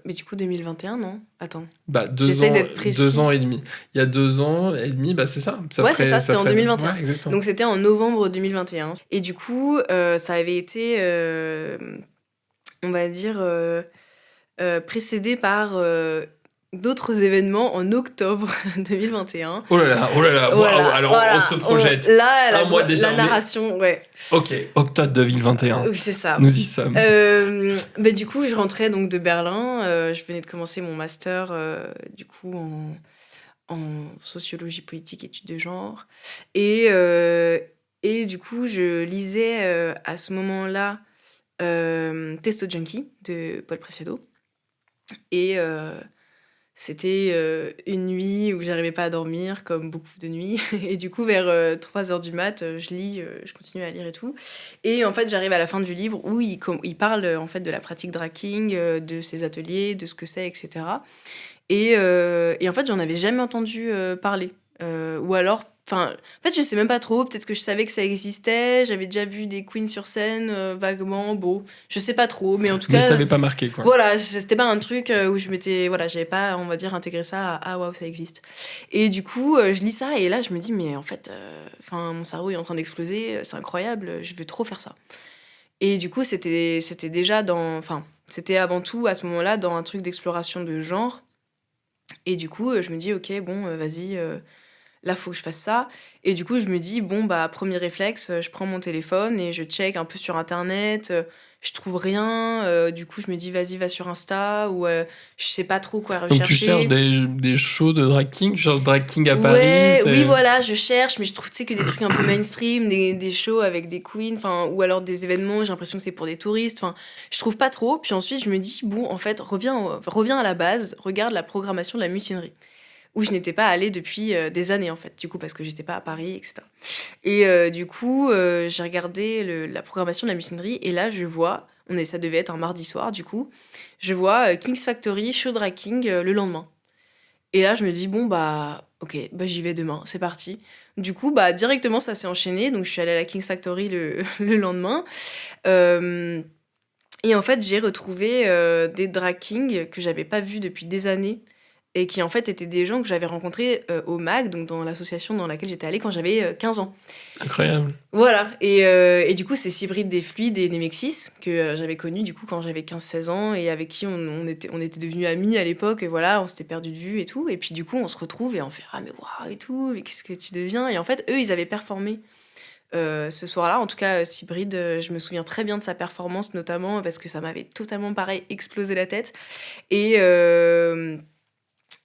Mais du coup, 2021, non? Attends. Bah, J'essaie d'être précis. 2 ans et demi. Il y a 2 ans et demi, bah c'est ça. Ouais, c'est ça, c'était en 2021. Ouais, exactement. Donc c'était en novembre 2021. Et du coup, ça avait été, on va dire, précédé par d'autres événements en octobre 2021. Oh là là, waouh, Voilà, alors voilà. on se projette. Là, Un mois déjà, la narration, ouais. Ok, octobre 2021. Oui, c'est ça. Nous y sommes. Bah, du coup, je rentrais donc de Berlin. Je venais de commencer mon master du coup en sociologie politique, études de genre. Et du coup, je lisais à ce moment-là Testo Junkie de Paul Preciado. Et c'était une nuit où j'arrivais pas à dormir, comme beaucoup de nuits. Et du coup, vers 3h du mat, je lis, je continue à lire et tout. Et en fait, j'arrive à la fin du livre où il parle en fait de la pratique drag king, de ses ateliers, de ce que c'est, etc. Et en fait, j'en avais jamais entendu parler. Ou alors, en fait, je sais même pas trop. Peut-être que je savais que ça existait. J'avais déjà vu des queens sur scène, vaguement. Bon, je sais pas trop. Mais en tout Mais cas. ça t'avait pas marqué, quoi. Voilà, c'était pas un truc où je m'étais. Voilà, j'avais pas, on va dire, intégré ça à ah waouh, ça existe. Et du coup, je lis ça et là, je me dis, mais en fait, mon cerveau est en train d'exploser. C'est incroyable. Je veux trop faire ça. Et du coup, c'était déjà dans. Enfin, c'était avant tout, à ce moment-là, dans un truc d'exploration de genre. Et du coup, je me dis, ok, bon, vas-y. Là, faut que je fasse ça. Et du coup, je me dis, bon, bah, premier réflexe, je prends mon téléphone et je check un peu sur Internet. Je trouve rien. Du coup, je me dis, vas-y, va sur Insta. Ou je sais pas trop quoi rechercher. Donc, tu cherches des shows de drag king? Tu cherches drag king à Paris? Oui, voilà, je cherche. Mais je trouve, tu sais, que des trucs un peu mainstream, des shows avec des queens, ou alors des événements, j'ai l'impression que c'est pour des touristes. Je trouve pas trop. Puis ensuite, je me dis, bon, en fait, reviens à la base, regarde la programmation de la mutinerie, où je n'étais pas allée depuis des années, en fait, du coup, parce que j'étais pas à Paris, etc. Et du coup, j'ai regardé la programmation de la mutinerie, et là, je vois, ça devait être un mardi soir, du coup, je vois King's Factory, show drag king, le lendemain. Et là, je me dis, bon, bah, ok, bah, j'y vais demain, c'est parti. Du coup, bah, directement, ça s'est enchaîné, donc je suis allée à la King's Factory le lendemain. Et en fait, j'ai retrouvé des drag kings que j'avais pas vus depuis des années, et qui en fait étaient des gens que j'avais rencontrés au MAG, donc dans l'association dans laquelle j'étais allée quand j'avais 15 ans. Incroyable. Voilà, et du coup c'est Cybrid des Fluides et Nemexis que j'avais connu du coup quand j'avais 15-16 ans et avec qui on était devenus amis à l'époque, et voilà, on s'était perdu de vue et tout, et puis du coup on se retrouve et on fait ah mais waouh et tout, mais qu'est-ce que tu deviens, et en fait eux ils avaient performé ce soir-là, en tout cas Cybrid, je me souviens très bien de sa performance notamment parce que ça m'avait totalement pareil explosé la tête,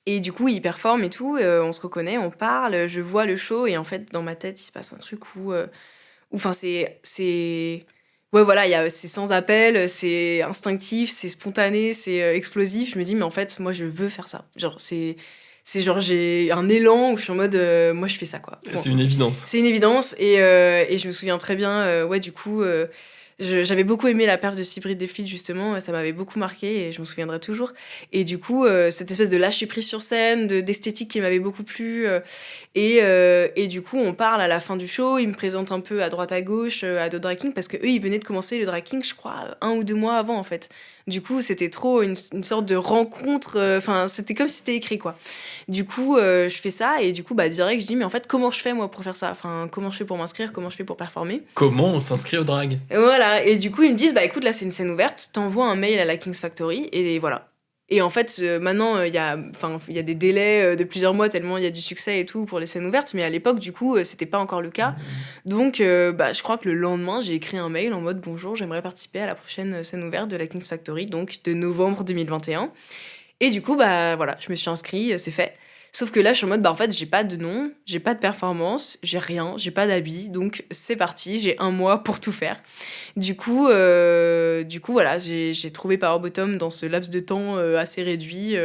et du coup, il performe et tout, on se reconnaît, on parle, je vois le show, et en fait, dans ma tête, il se passe un truc où enfin, c'est... Ouais, voilà, c'est sans appel, c'est instinctif, c'est spontané, c'est explosif. Je me dis, mais en fait, moi, je veux faire ça. Genre, c'est genre, j'ai un élan où je suis en mode, moi, je fais ça, quoi. Bon. C'est une évidence. C'est une évidence, et je me souviens très bien, ouais, du coup... j'avais beaucoup aimé la perf de Cybrid des Fluides, justement, ça m'avait beaucoup marqué et je m'en souviendrai toujours. Et du coup, cette espèce de lâcher prise sur scène, d'esthétique qui m'avait beaucoup plu. Et du coup, on parle à la fin du show, ils me présentent un peu à droite à gauche à d'autres drag kings, parce qu'eux, ils venaient de commencer le drag king, je crois, 1 ou 2 mois avant, en fait. Du coup, c'était trop une sorte de rencontre, enfin, c'était comme si c'était écrit, quoi. Du coup, je fais ça, et du coup, bah, direct, je dis, mais en fait, comment je fais, moi, pour faire ça? Enfin, comment je fais pour m'inscrire? Comment je fais pour performer? Comment on s'inscrit au drag? Et voilà, et du coup, ils me disent, bah écoute, là, c'est une scène ouverte, t'envoies un mail à la King's Factory, et voilà. Et en fait, maintenant, il y a des délais de plusieurs mois, tellement il y a du succès et tout pour les scènes ouvertes, mais à l'époque, du coup, c'était pas encore le cas. Donc, je crois que le lendemain, j'ai écrit un mail en mode, bonjour, j'aimerais participer à la prochaine scène ouverte de la King's Factory, donc de novembre 2021. Et du coup, bah voilà, je me suis inscrite, c'est fait. Sauf que là, je suis en mode, bah en fait, j'ai pas de nom, j'ai pas de performance, j'ai rien, j'ai pas d'habit, donc c'est parti, j'ai 1 mois pour tout faire. Du coup, voilà, j'ai trouvé Power Bottom dans ce laps de temps assez réduit.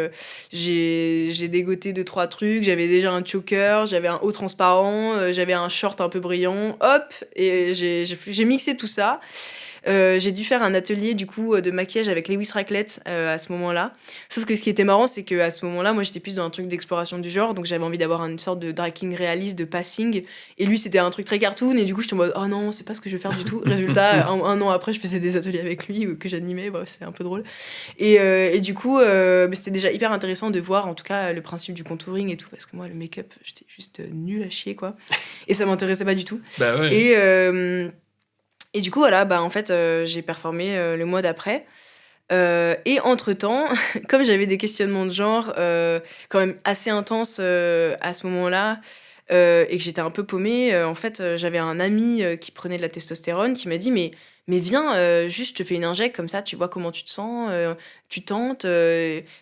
J'ai dégoté 2-3 trucs, j'avais déjà un choker, j'avais un haut transparent, j'avais un short un peu brillant, hop, et j'ai mixé tout ça. J'ai dû faire un atelier du coup de maquillage avec Lewis Raclette à ce moment-là. Sauf que ce qui était marrant, c'est qu'à ce moment-là, moi j'étais plus dans un truc d'exploration du genre, donc j'avais envie d'avoir une sorte de drag king réaliste, de passing. Et lui, c'était un truc très cartoon, et du coup, j'étais en mode oh non, c'est pas ce que je veux faire du tout. Résultat, un an après, je faisais des ateliers avec lui que j'animais, bref, c'est un peu drôle. Et du coup, c'était déjà hyper intéressant de voir en tout cas le principe du contouring et tout, parce que moi, le make-up, j'étais juste nulle à chier, quoi. Et ça m'intéressait pas du tout. Bah ouais. Et du coup, voilà, bah, en fait, j'ai performé le mois d'après. Et entre-temps, comme j'avais des questionnements de genre quand même assez intenses à ce moment-là, et que j'étais un peu paumée, en fait, j'avais un ami qui prenait de la testostérone qui m'a dit mais viens, juste je te fais une injecte, comme ça tu vois comment tu te sens, tu tentes.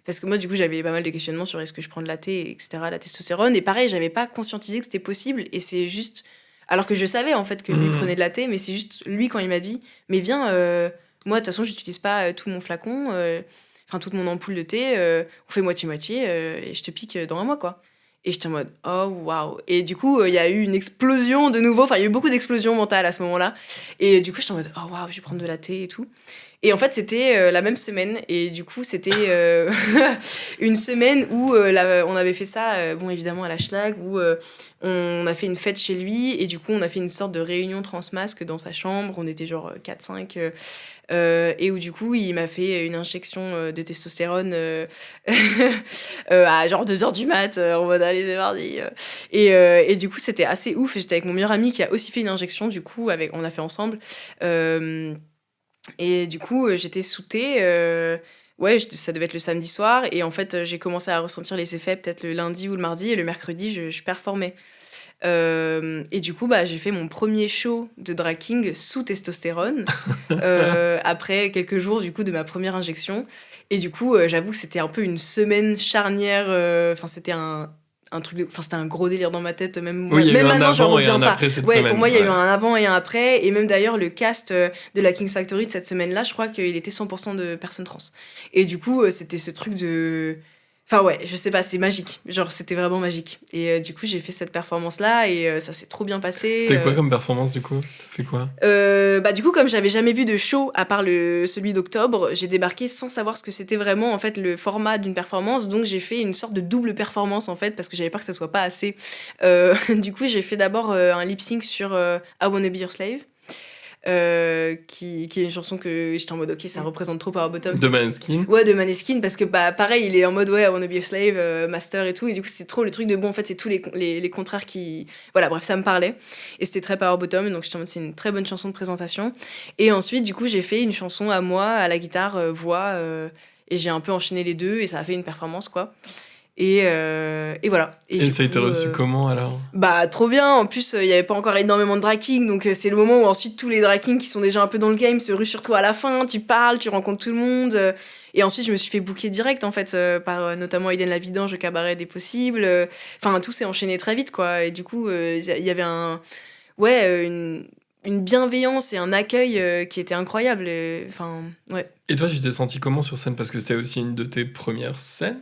Parce que moi, du coup, j'avais pas mal de questionnements sur est-ce que je prends de la T, etc., la testostérone. Et pareil, j'avais pas conscientisé que c'était possible. Et c'est juste... Alors que je savais en fait que lui prenait de la thé, mais c'est juste lui quand il m'a dit mais viens, moi de toute façon j'utilise pas tout mon flacon, enfin toute mon ampoule de thé, on fait moitié-moitié et je te pique dans 1 mois, quoi. Et j'étais en mode oh waouh. Et du coup il y a eu une explosion de nouveau, enfin il y a eu beaucoup d'explosions mentales à ce moment-là. Et du coup j'étais en mode oh waouh, je vais prendre de la thé et tout. Et en fait, c'était la même semaine. Et du coup, c'était une semaine où on avait fait ça, bon, évidemment, à la Schlag, où on a fait une fête chez lui. Et du coup, on a fait une sorte de réunion transmasque dans sa chambre. On était genre 4-5. Et où du coup, il m'a fait une injection de testostérone à genre 2h du mat, en mode allez, c'est parti. Et du coup, c'était assez ouf. Et j'étais avec mon meilleur ami qui a aussi fait une injection. Du coup, on a fait ensemble. Et du coup, j'étais sous thé. Ouais, ça devait être le samedi soir. Et en fait, j'ai commencé à ressentir les effets peut-être le lundi ou le mardi. Et le mercredi, je performais. Et du coup, bah, j'ai fait mon premier show de drag king sous testostérone. Après quelques jours, du coup, de ma première injection. Et du coup, j'avoue que c'était un peu une semaine charnière. Enfin, c'était un truc enfin c'était un gros délire dans ma tête, même oui, même maintenant j'en reviens pas. Après cette ouais, semaine, pour moi il y a eu un avant et un après, et même d'ailleurs le cast de la King's Factory de cette semaine-là, je crois qu'il était 100% de personnes trans. Et du coup c'était ce truc de enfin ouais, je sais pas, c'est magique. Genre c'était vraiment magique. Et du coup j'ai fait cette performance-là et ça s'est trop bien passé. C'était quoi comme performance du coup? T'as fait quoi? Bah du coup comme j'avais jamais vu de show à part celui d'octobre, j'ai débarqué sans savoir ce que c'était vraiment en fait le format d'une performance, donc j'ai fait une sorte de double performance en fait parce que j'avais peur que ça soit pas assez. Du coup j'ai fait d'abord un lip sync sur I Wanna Be Your Slave. qui est une chanson que j'étais en mode ok, ça représente trop Power Bottom. De Maneskin. Ouais, de Maneskin, parce que bah, pareil, il est en mode ouais, I wanna be a slave, master et tout, et du coup, c'était trop le truc de bon, en fait, c'est tous les contraires qui. Voilà, bref, ça me parlait. Et c'était très Power Bottom, donc j'étais en mode c'est une très bonne chanson de présentation. Et ensuite, du coup, j'ai fait une chanson à moi, à la guitare, voix, et j'ai un peu enchaîné les deux, et ça a fait une performance, quoi. Et voilà. Et ça a été reçu comment alors? Bah, trop bien. En plus, il y avait pas encore énormément de drag king, donc c'est le moment où ensuite tous les drag kings qui sont déjà un peu dans le game se ruent sur toi à la fin, tu parles, tu rencontres tout le monde. Et ensuite, je me suis fait booker direct, en fait, par notamment Eden Lavidange au Cabaret des Possibles. Enfin, tout s'est enchaîné très vite, quoi. Et du coup, il y avait une bienveillance et un accueil qui était incroyable. Enfin, ouais. Et toi, tu t'es senti comment sur scène? Parce que c'était aussi une de tes premières scènes.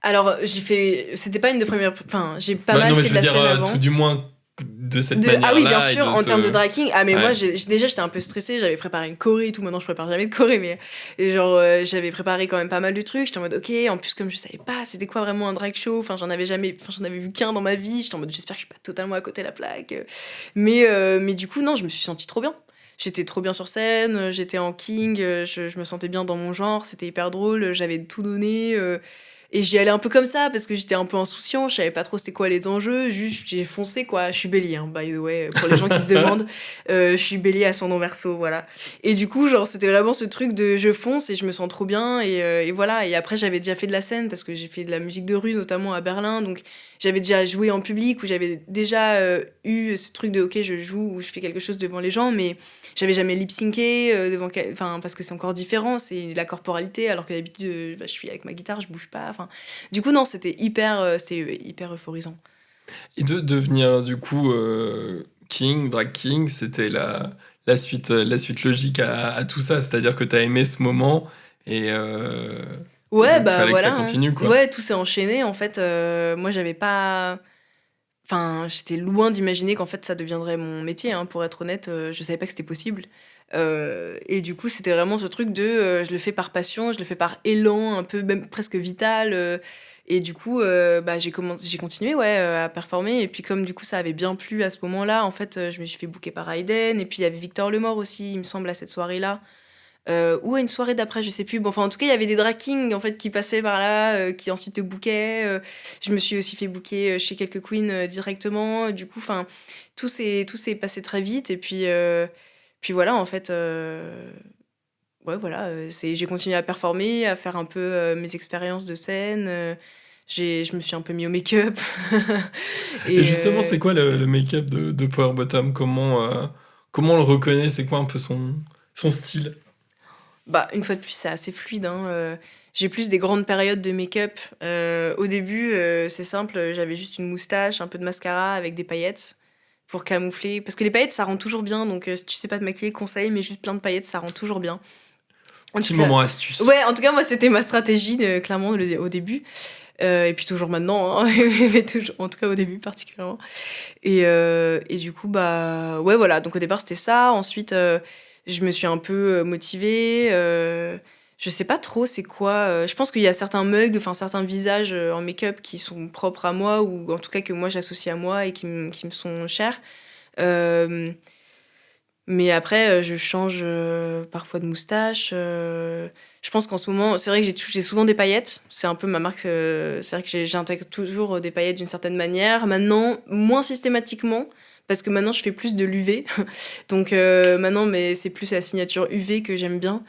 Alors, c'était pas une de premières. Enfin, j'ai pas mal non, mais fait de la scène avant. Tout du moins de cette manière-là. Ah oui, bien sûr, en termes de drag king. Ah, mais Ouais. moi, déjà, j'étais un peu stressée. J'avais préparé une choré et tout. Maintenant, je prépare jamais de choré, mais j'avais préparé quand même pas mal de trucs. J'étais en mode, ok, en plus, comme je savais pas c'était quoi vraiment un drag show, j'en avais vu qu'un dans ma vie. J'étais en mode, j'espère que je suis pas totalement à côté de la plaque. Mais du coup, non, je me suis sentie trop bien. J'étais trop bien sur scène, j'étais en king, je me sentais bien dans mon genre, c'était hyper drôle, j'avais tout donné. Et j'y allais un peu comme ça parce que j'étais un peu insouciant, je savais pas trop c'était quoi les enjeux, juste j'ai foncé quoi. Je suis bélier, hein, by the way, pour les gens qui se demandent. Je suis bélier ascendant verso, voilà. Et du coup, genre, c'était vraiment ce truc de je fonce et je me sens trop bien et voilà. Et après, j'avais déjà fait de la scène parce que j'ai fait de la musique de rue, notamment à Berlin, donc j'avais déjà joué en public où j'avais déjà eu ce truc de ok, je joue ou je fais quelque chose devant les gens, mais j'avais jamais lip-synqué parce que c'est encore différent, c'est la corporalité, alors que d'habitude, je suis avec ma guitare, je bouge pas. Du coup, non, c'était hyper euphorisant. Et de devenir, du coup, drag king, c'était la suite logique à tout ça. C'est-à-dire que t'as aimé ce moment et ouais, donc, bah fallait voilà. que ça continue, quoi. Ouais, tout s'est enchaîné. En fait, moi, j'avais pas. Enfin, j'étais loin d'imaginer qu'en fait ça deviendrait mon métier, hein, pour être honnête. Je savais pas que c'était possible. Et du coup, c'était vraiment ce truc de je le fais par passion, je le fais par élan, un peu même presque vital. Et du coup, j'ai continué à performer. Et puis, comme du coup, ça avait bien plu à ce moment-là, en fait, je me suis fait booker par Aiden. Et puis, il y avait Victor Lemort aussi, il me semble, à cette soirée-là. Ou à une soirée d'après, je sais plus. Bon, enfin, en tout cas, il y avait des drag kings en fait, qui passaient par là, qui ensuite te bookaient. Je me suis aussi fait booker chez quelques queens directement. Du coup, enfin, tout s'est passé très vite. Et puis voilà, en fait, ouais, voilà, j'ai continué à performer, à faire un peu mes expériences de scène. Je me suis un peu mis au make-up. Et justement, c'est quoi le make-up de Power Bottom? Comment on le reconnaît? C'est quoi un peu son style? Bah, une fois de plus, c'est assez fluide, hein. J'ai plus des grandes périodes de make-up. Au début, c'est simple, j'avais juste une moustache, un peu de mascara avec des paillettes pour camoufler. Parce que les paillettes, ça rend toujours bien. Donc, si tu sais pas te maquiller, conseil, mais juste plein de paillettes, ça rend toujours bien. Petit moment astuce. Ouais, en tout cas, moi, c'était ma stratégie, clairement, au début. Et puis toujours maintenant, hein, mais toujours, en tout cas au début particulièrement. Et du coup, bah, ouais, voilà. Donc, au départ, c'était ça. Ensuite, je me suis un peu motivée. Je sais pas trop c'est quoi. Je pense qu'il y a certains mugs, enfin certains visages en make-up qui sont propres à moi, ou en tout cas que moi j'associe à moi et qui me sont chers. Mais après, je change parfois de moustache. Je pense qu'en ce moment, c'est vrai que j'ai souvent des paillettes. C'est un peu ma marque. C'est vrai que j'intègre toujours des paillettes d'une certaine manière. Maintenant, moins systématiquement. Parce que maintenant, je fais plus de l'UV. Donc maintenant, mais c'est plus la signature UV que j'aime bien.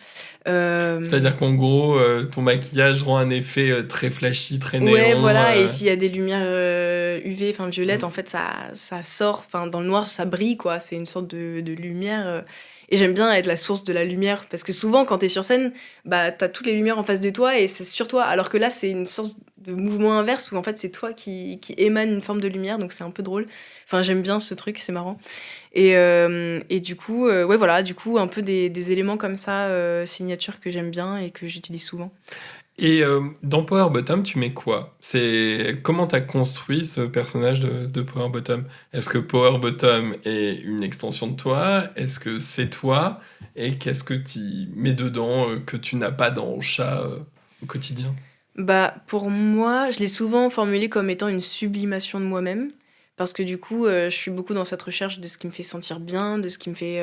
C'est-à-dire qu'en gros, ton maquillage rend un effet très flashy, très néon. Ouais, voilà. Et s'il y a des lumières UV, enfin violettes, en fait, ça sort. Enfin, dans le noir, ça brille, quoi. C'est une sorte de lumière. Et j'aime bien être la source de la lumière. Parce que souvent, quand t'es sur scène, bah, t'as toutes les lumières en face de toi et c'est sur toi. Alors que là, c'est une sorte de mouvement inverse où en fait, c'est toi qui émane une forme de lumière. Donc, c'est un peu drôle. Enfin, j'aime bien ce truc, c'est marrant. Et du coup, ouais, voilà. Du coup, un peu des éléments comme ça, signature que j'aime bien et que j'utilise souvent. Et dans Power Bottom, tu mets quoi? Comment t'as construit ce personnage de Power Bottom? Est-ce que Power Bottom est une extension de toi? Est-ce que c'est toi? Et qu'est-ce que tu mets dedans que tu n'as pas dans Chat au quotidien? Bah, pour moi, je l'ai souvent formulé comme étant une sublimation de moi-même. Parce que du coup, je suis beaucoup dans cette recherche de ce qui me fait sentir bien, de ce qui me fait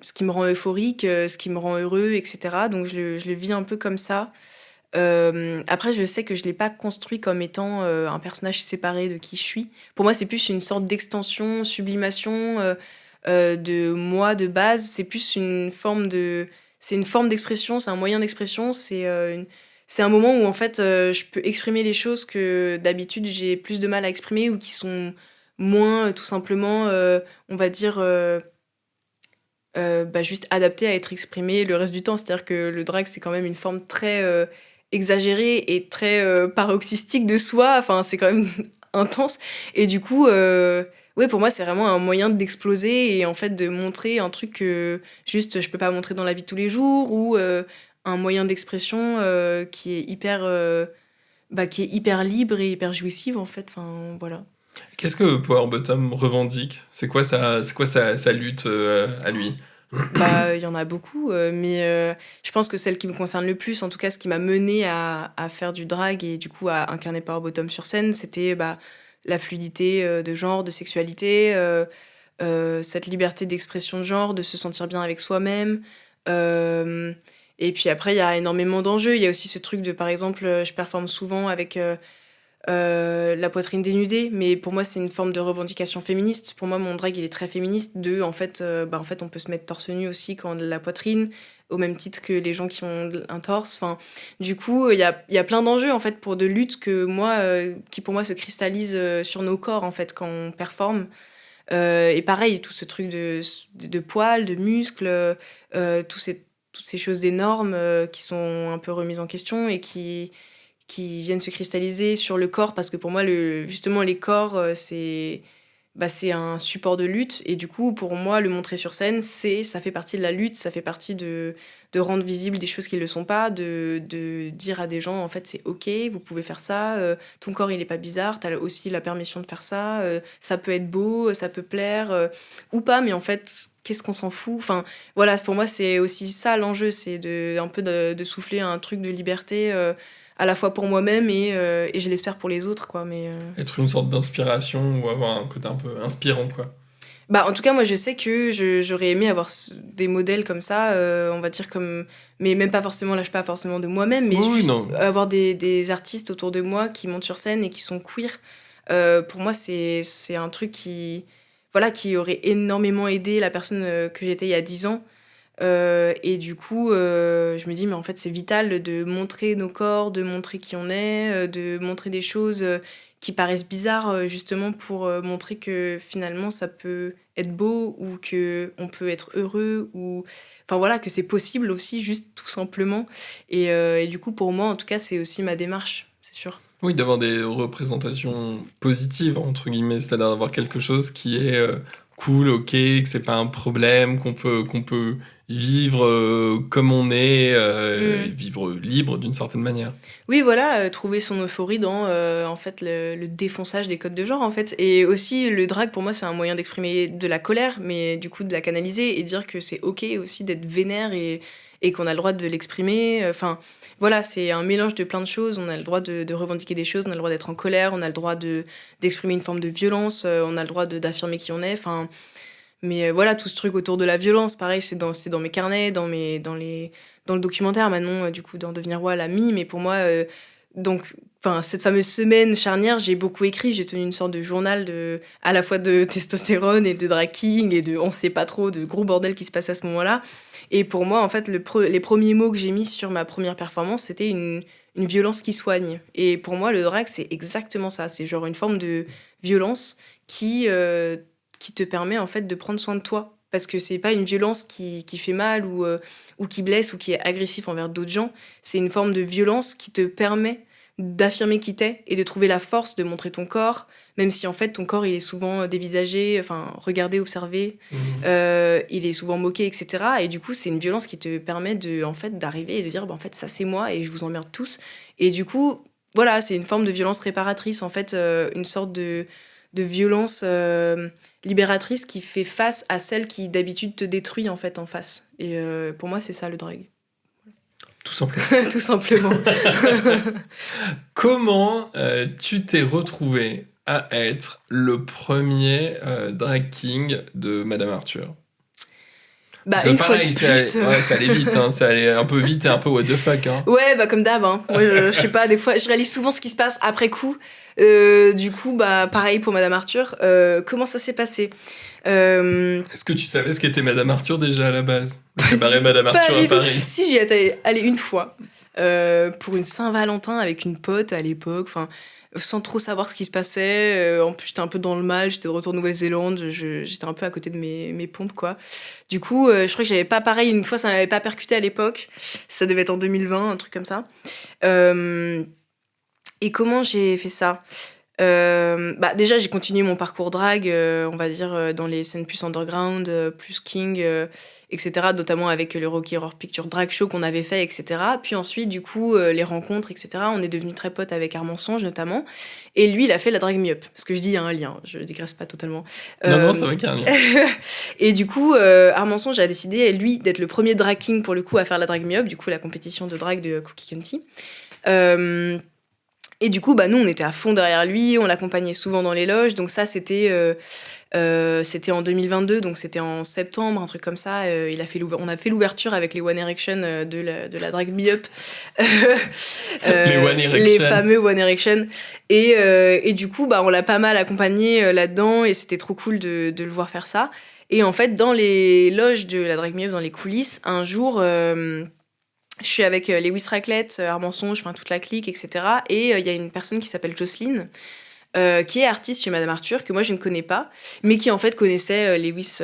ce qui me rend euphorique, ce qui me rend heureux, etc. Donc je le vis un peu comme ça. Après, je sais que je l'ai pas construit comme étant un personnage séparé de qui je suis. Pour moi, c'est plus une sorte d'extension, sublimation de moi de base. C'est plus c'est une forme d'expression, c'est un moyen d'expression, c'est un moment où en fait je peux exprimer les choses que d'habitude j'ai plus de mal à exprimer ou qui sont moins tout simplement, on va dire, juste adaptées à être exprimées le reste du temps. C'est-à-dire que le drag, c'est quand même une forme très exagérée et très paroxystique de soi. Enfin, c'est quand même intense. Et du coup, ouais, pour moi, c'est vraiment un moyen d'exploser et en fait de montrer un truc que juste je peux pas montrer dans la vie de tous les jours ou un moyen d'expression qui est hyper libre et hyper jouissif en fait. Enfin, voilà. Qu'est-ce que Power Bottom revendique ? C'est quoi sa lutte à lui ? Bah, il y en a beaucoup, mais je pense que celle qui me concerne le plus, en tout cas ce qui m'a menée à faire du drag et du coup à incarner Power Bottom sur scène, c'était la fluidité de genre, de sexualité, cette liberté d'expression de genre, de se sentir bien avec soi-même. Et puis après, il y a énormément d'enjeux. Il y a aussi ce truc de, par exemple, je performe souvent avec la poitrine dénudée, mais pour moi c'est une forme de revendication féministe. Pour moi mon drag il est très féministe en fait on peut se mettre torse nu aussi quand on a de la poitrine au même titre que les gens qui ont un torse. Enfin, du coup il y a plein d'enjeux en fait pour de luttes qui pour moi se cristallisent sur nos corps en fait quand on performe. Et pareil tout ce truc de poils, de muscles, toutes ces choses d'énormes qui sont un peu remises en question et qui viennent se cristalliser sur le corps, parce que pour moi, justement, les corps, c'est un support de lutte, et du coup, pour moi, le montrer sur scène, ça fait partie de la lutte, ça fait partie de rendre visibles des choses qui ne le sont pas, de dire à des gens, en fait, c'est OK, vous pouvez faire ça, ton corps, il n'est pas bizarre, tu as aussi la permission de faire ça, ça peut être beau, ça peut plaire, ou pas, mais en fait, qu'est-ce qu'on s'en fout ? Enfin, voilà, pour moi, c'est aussi ça l'enjeu, c'est un peu de souffler un truc de liberté à la fois pour moi-même et je l'espère pour les autres, quoi. Mais être une sorte d'inspiration ou avoir un côté un peu inspirant, quoi. en tout cas moi je sais que j'aurais aimé avoir des modèles comme ça, on va dire comme, mais même pas forcément, là je parle pas forcément de moi-même, mais oui, juste non. avoir des artistes autour de moi qui montent sur scène et qui sont queer. Pour moi c'est un truc qui aurait énormément aidé la personne que j'étais il y a 10 ans. Et du coup, je me dis, mais en fait, c'est vital de montrer nos corps, de montrer qui on est, de montrer des choses qui paraissent bizarres, justement pour montrer que finalement, ça peut être beau ou qu'on peut être heureux, ou enfin voilà, que c'est possible aussi, juste tout simplement. Et du coup, pour moi, en tout cas, c'est aussi ma démarche, c'est sûr. Oui, d'avoir des représentations positives, entre guillemets, c'est-à-dire d'avoir quelque chose qui est cool, ok, que c'est pas un problème, qu'on peut vivre comme on est, vivre libre d'une certaine manière. Oui, voilà, trouver son euphorie dans en fait le défonçage des codes de genre en fait. Et aussi le drag pour moi c'est un moyen d'exprimer de la colère, mais du coup de la canaliser et dire que c'est ok aussi d'être vénère et qu'on a le droit de l'exprimer. Enfin voilà, c'est un mélange de plein de choses. On a le droit de revendiquer des choses, on a le droit d'être en colère, on a le droit d'exprimer une forme de violence, on a le droit d'affirmer qui on est. Enfin, mais voilà, tout ce truc autour de la violence, pareil, c'est dans mes carnets, dans le documentaire. Manon, du coup, dans Devenir roi, l'a mis. Mais pour moi, cette fameuse semaine charnière, j'ai beaucoup écrit. J'ai tenu une sorte de journal à la fois de testostérone et de drag king et de on sait pas trop, de gros bordel qui se passe à ce moment-là. Et pour moi, en fait, les premiers mots que j'ai mis sur ma première performance, c'était une violence qui soigne. Et pour moi, le drag, c'est exactement ça. C'est genre une forme de violence qui te permet en fait de prendre soin de toi, parce que c'est pas une violence qui fait mal ou qui blesse ou qui est agressif envers d'autres gens. C'est une forme de violence qui te permet d'affirmer qui t'es et de trouver la force de montrer ton corps, même si en fait ton corps il est souvent dévisagé, enfin regardé, observé, il est souvent moqué, etc. Et du coup c'est une violence qui te permet d'arriver et de dire en fait ça c'est moi et je vous emmerde tous. Et du coup voilà, c'est une forme de violence réparatrice en fait, une sorte de violence libératrice qui fait face à celle qui d'habitude te détruit en fait en face. Et pour moi c'est ça le drag. Tout simplement. Tout simplement. Comment tu t'es retrouvé à être le premier drag king de Madame Arthur ? Bah, Parce que une fois de pareil, plus. ça allait vite, hein. Ça allait un peu vite et un peu what the fuck. Hein. Ouais, bah comme d'hab, hein. Moi, je sais pas, des fois, je réalise souvent ce qui se passe après coup. Du coup, bah pareil pour Madame Arthur. Comment ça s'est passé Est-ce que tu savais ce qu'était Madame Arthur déjà à la base? Préparer Madame Pas Arthur du à tout. Paris. Si, j'y étais allée une fois pour une Saint-Valentin avec une pote à l'époque. Enfin, sans trop savoir ce qui se passait. En plus, j'étais un peu dans le mal. J'étais de retour en Nouvelle-Zélande. J'étais un peu à côté de mes pompes, quoi. Du coup, je crois que j'avais pas pareil. Une fois, ça m'avait pas percuté à l'époque. Ça devait être en 2020, un truc comme ça. Et comment j'ai fait ça bah déjà j'ai continué mon parcours drag on va dire dans les scènes plus underground plus king etc notamment avec le Rocky Horror Picture Drag Show qu'on avait fait etc puis ensuite du coup les rencontres etc on est devenus très potes avec Armand Songe notamment et lui il a fait la Drag Me Up parce que je dis il y a un lien je digresse pas totalement Non, c'est vrai qu'il y a un lien. et du coup Armand Songe a décidé lui d'être le premier drag king pour le coup à faire la Drag Me Up du coup la compétition de drag de Cookie County et du coup, bah, nous, on était à fond derrière lui, on l'accompagnait souvent dans les loges. Donc ça, c'était en 2022, donc c'était en septembre, un truc comme ça. On a fait l'ouverture avec les One Erection de la Drag Me Up. Les One Erection. Les fameux One Erection. Et du coup, bah, on l'a pas mal accompagné là-dedans et c'était trop cool de le voir faire ça. Et en fait, dans les loges de la Drag Me Up, dans les coulisses, un jour... je suis avec Lewis Raclette, Armand Songe, enfin toute la clique, etc. Et il y a une personne qui s'appelle Jocelyne, qui est artiste chez Madame Arthur, que moi je ne connais pas, mais qui en fait connaissait Lewis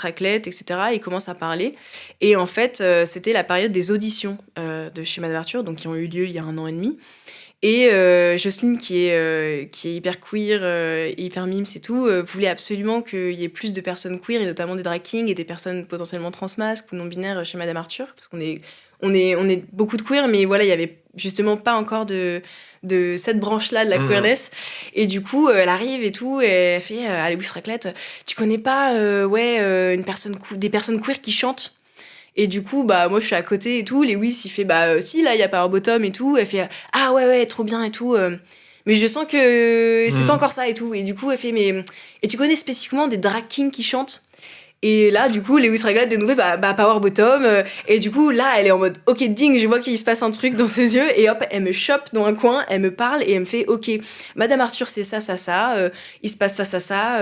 Raclette, etc. Et il commence à parler. Et en fait, c'était la période des auditions de chez Madame Arthur, donc qui ont eu lieu il y a 1 an et demi. Et Jocelyne, qui est hyper queer, hyper mimes et tout, voulait absolument qu'il y ait plus de personnes queer, et notamment des drag kings et des personnes potentiellement transmasques ou non-binaires chez Madame Arthur, parce qu'on est beaucoup de queer, mais voilà, il y avait justement pas encore de cette branche-là de la queerness. Et du coup, elle arrive et tout, et elle fait à Lewis Raclette, tu connais pas des personnes queer qui chantent? Et du coup, bah, moi, je suis à côté et tout. Lewis, il fait, bah, si, là, il y a Power Bottom et tout. Elle fait, ah ouais, trop bien et tout. Mais je sens que c'est pas encore ça et tout. Et du coup, elle fait, mais. Et tu connais spécifiquement des drag kings qui chantent? Et là, du coup, Lewis Raclette de nouveau, bah Power Bottom. Et du coup, là, elle est en mode, ok, ding, je vois qu'il se passe un truc dans ses yeux. Et hop, elle me chope dans un coin, elle me parle et elle me fait, ok, Madame Arthur, c'est ça, il se passe ça,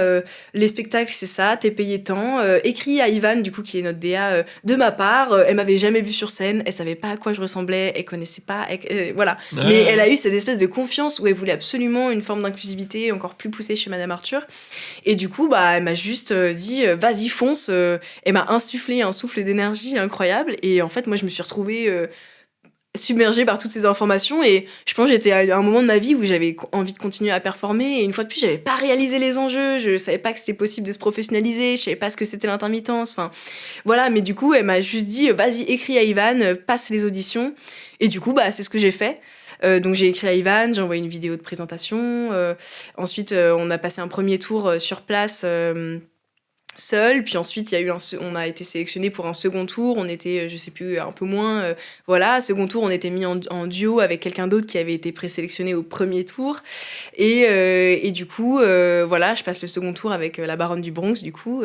les spectacles, c'est ça, t'es payé tant. Écris à Ivan, du coup, qui est notre DA, de ma part. Elle m'avait jamais vue sur scène, elle savait pas à quoi je ressemblais, elle connaissait pas, voilà. Mais elle a eu cette espèce de confiance où elle voulait absolument une forme d'inclusivité encore plus poussée chez Madame Arthur. Et du coup, bah, elle m'a juste dit, vas-y, fonce. Elle m'a insufflé un souffle d'énergie incroyable. Et en fait, moi, je me suis retrouvée submergée par toutes ces informations. Et je pense que j'étais à un moment de ma vie où j'avais envie de continuer à performer. Et une fois de plus, j'avais pas réalisé les enjeux. Je savais pas que c'était possible de se professionnaliser. Je savais pas ce que c'était l'intermittence. Enfin, voilà. Mais du coup, elle m'a juste dit, vas-y, écris à Ivan, passe les auditions. Et du coup, bah, c'est ce que j'ai fait. Donc j'ai écrit à Ivan, j'ai envoyé une vidéo de présentation. Ensuite, on a passé un premier tour sur place seul, puis ensuite on a été sélectionné pour un second tour, on était je sais plus un peu moins voilà, second tour on était mis en duo avec quelqu'un d'autre qui avait été présélectionné au premier tour et du coup voilà, je passe le second tour avec la Baronne du Bronx, du coup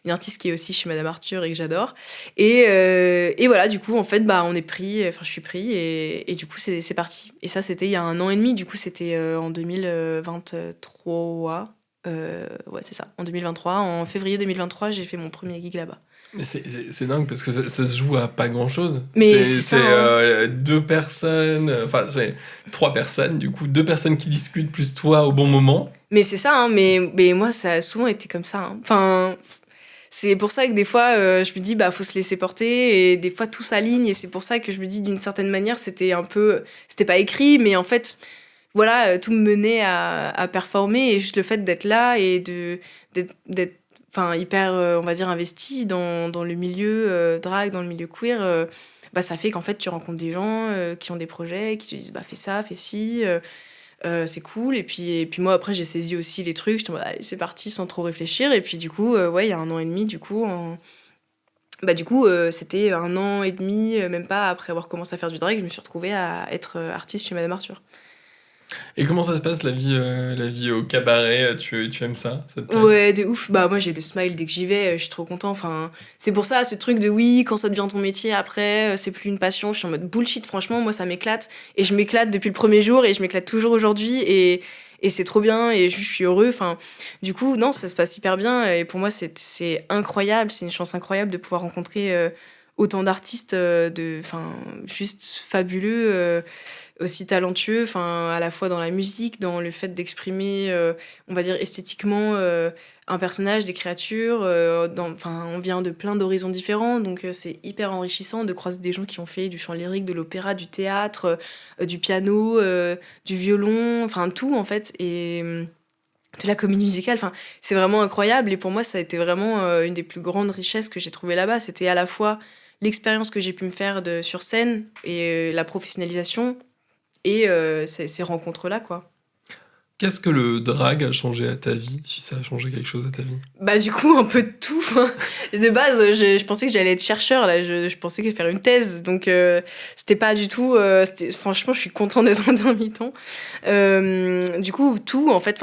une artiste qui est aussi chez Madame Arthur et que j'adore et voilà, du coup en fait bah je suis pris et du coup c'est parti. Et ça c'était il y a 1 an et demi, du coup c'était en 2023. Ouais, c'est ça, en 2023. En février 2023, j'ai fait mon premier gig là-bas. Mais c'est dingue parce que ça se joue à pas grand-chose. Mais c'est 2 personnes, enfin c'est 3 personnes, du coup 2 personnes qui discutent plus toi au bon moment. Mais c'est ça, hein, mais moi ça a souvent été comme ça. Hein. Enfin, c'est pour ça que des fois je me dis bah faut se laisser porter et des fois tout s'aligne et c'est pour ça que je me dis d'une certaine manière c'était pas écrit mais en fait voilà, tout me menait à performer et juste le fait d'être là et d'être hyper, on va dire, investi dans le milieu drag, dans le milieu queer, bah, ça fait qu'en fait, tu rencontres des gens qui ont des projets, qui te disent bah, fais ça, fais ci, c'est cool. Et puis moi, après, j'ai saisi aussi les trucs, je me dis allez, c'est parti sans trop réfléchir. Et puis du coup, ouais, il y a 1 an et demi, du coup, c'était 1 an et demi, même pas après avoir commencé à faire du drag, je me suis retrouvée à être artiste chez Madame Arthur. Et comment ça se passe la vie au cabaret? Tu aimes ça? Ça te plaît? Ouais, de ouf. Bah, moi, j'ai le smile dès que j'y vais, je suis trop content. Enfin, c'est pour ça, ce truc de oui, quand ça devient ton métier, après, c'est plus une passion. Je suis en mode bullshit, franchement, moi, ça m'éclate. Et je m'éclate depuis le premier jour et je m'éclate toujours aujourd'hui. Et c'est trop bien et je suis heureux. Enfin, du coup, non, ça se passe hyper bien. Et pour moi, c'est incroyable. C'est une chance incroyable de pouvoir rencontrer autant d'artistes, juste fabuleux. Aussi talentueux, enfin à la fois dans la musique, dans le fait d'exprimer, on va dire esthétiquement, un personnage, des créatures. On vient de plein d'horizons différents, donc c'est hyper enrichissant de croiser des gens qui ont fait du chant lyrique, de l'opéra, du théâtre, du piano, du violon, enfin tout en fait, et de la comédie musicale. Enfin, c'est vraiment incroyable. Et pour moi, ça a été vraiment une des plus grandes richesses que j'ai trouvées là-bas. C'était à la fois l'expérience que j'ai pu me faire sur scène et la professionnalisation et ces rencontres-là, quoi. Qu'est-ce que le drag a changé à ta vie, si ça a changé quelque chose à ta vie? Bah du coup, un peu de tout. Enfin, de base, je pensais que j'allais être chercheur, là. Je pensais que faire une thèse. Donc, c'était pas du tout... franchement, je suis contente d'être en mi-temps. Du coup, tout, en fait,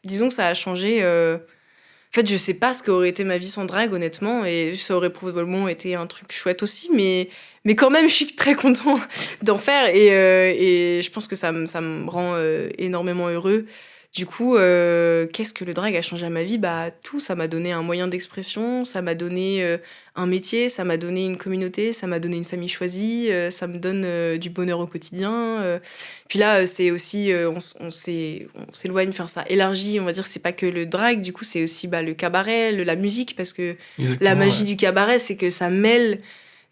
disons que ça a changé... En fait, je sais pas ce qu'aurait été ma vie sans drag, honnêtement, et ça aurait probablement été un truc chouette aussi, mais quand même, je suis très contente d'en faire, et je pense que ça me rend énormément heureux. Du coup, qu'est-ce que le drag a changé à ma vie? Bah, tout, ça m'a donné un moyen d'expression, ça m'a donné un métier, ça m'a donné une communauté, ça m'a donné une famille choisie, ça me donne du bonheur au quotidien. Puis là, c'est aussi, on s'éloigne, enfin, ça élargit, on va dire, c'est pas que le drag, du coup, c'est aussi le cabaret, la musique, parce que Exactement, la magie ouais. du cabaret, c'est que ça mêle,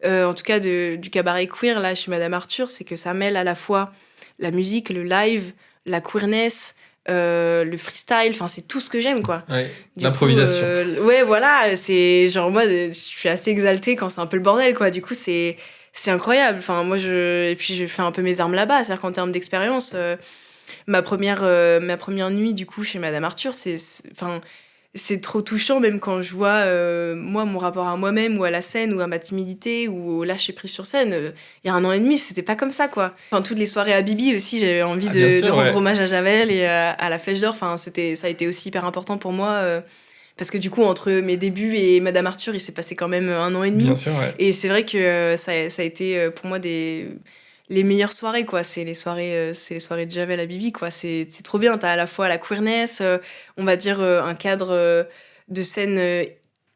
en tout cas du cabaret queer, là, chez Madame Arthur, c'est que ça mêle à la fois la musique, le live, la queerness, le freestyle, enfin c'est tout ce que j'aime, quoi. Ouais, Du l'improvisation. coup, ouais, voilà, c'est genre moi je suis assez exaltée quand c'est un peu le bordel, quoi. Du coup, c'est incroyable. Enfin moi et puis je fais un peu mes armes là-bas, c'est-à-dire qu'en termes d'expérience, ma première nuit du coup chez Madame Arthur, enfin c'est trop touchant, même quand je vois moi mon rapport à moi-même ou à la scène ou à ma timidité ou au lâcher prise sur scène. Il y a 1 an et demi, c'était pas comme ça, quoi. Enfin, toutes les soirées à Bibi aussi, j'avais envie Bien sûr, de rendre ouais. hommage à Javel et à la Flèche d'Or. Enfin, ça a été aussi hyper important pour moi parce que du coup, entre mes débuts et Madame Arthur, il s'est passé quand même 1 an et demi. Bien sûr, ouais. Et c'est vrai que ça a été pour moi les meilleures soirées, quoi. C'est les soirées de Javel à Bibi, quoi. C'est trop bien. T'as à la fois la queerness, on va dire un cadre de scène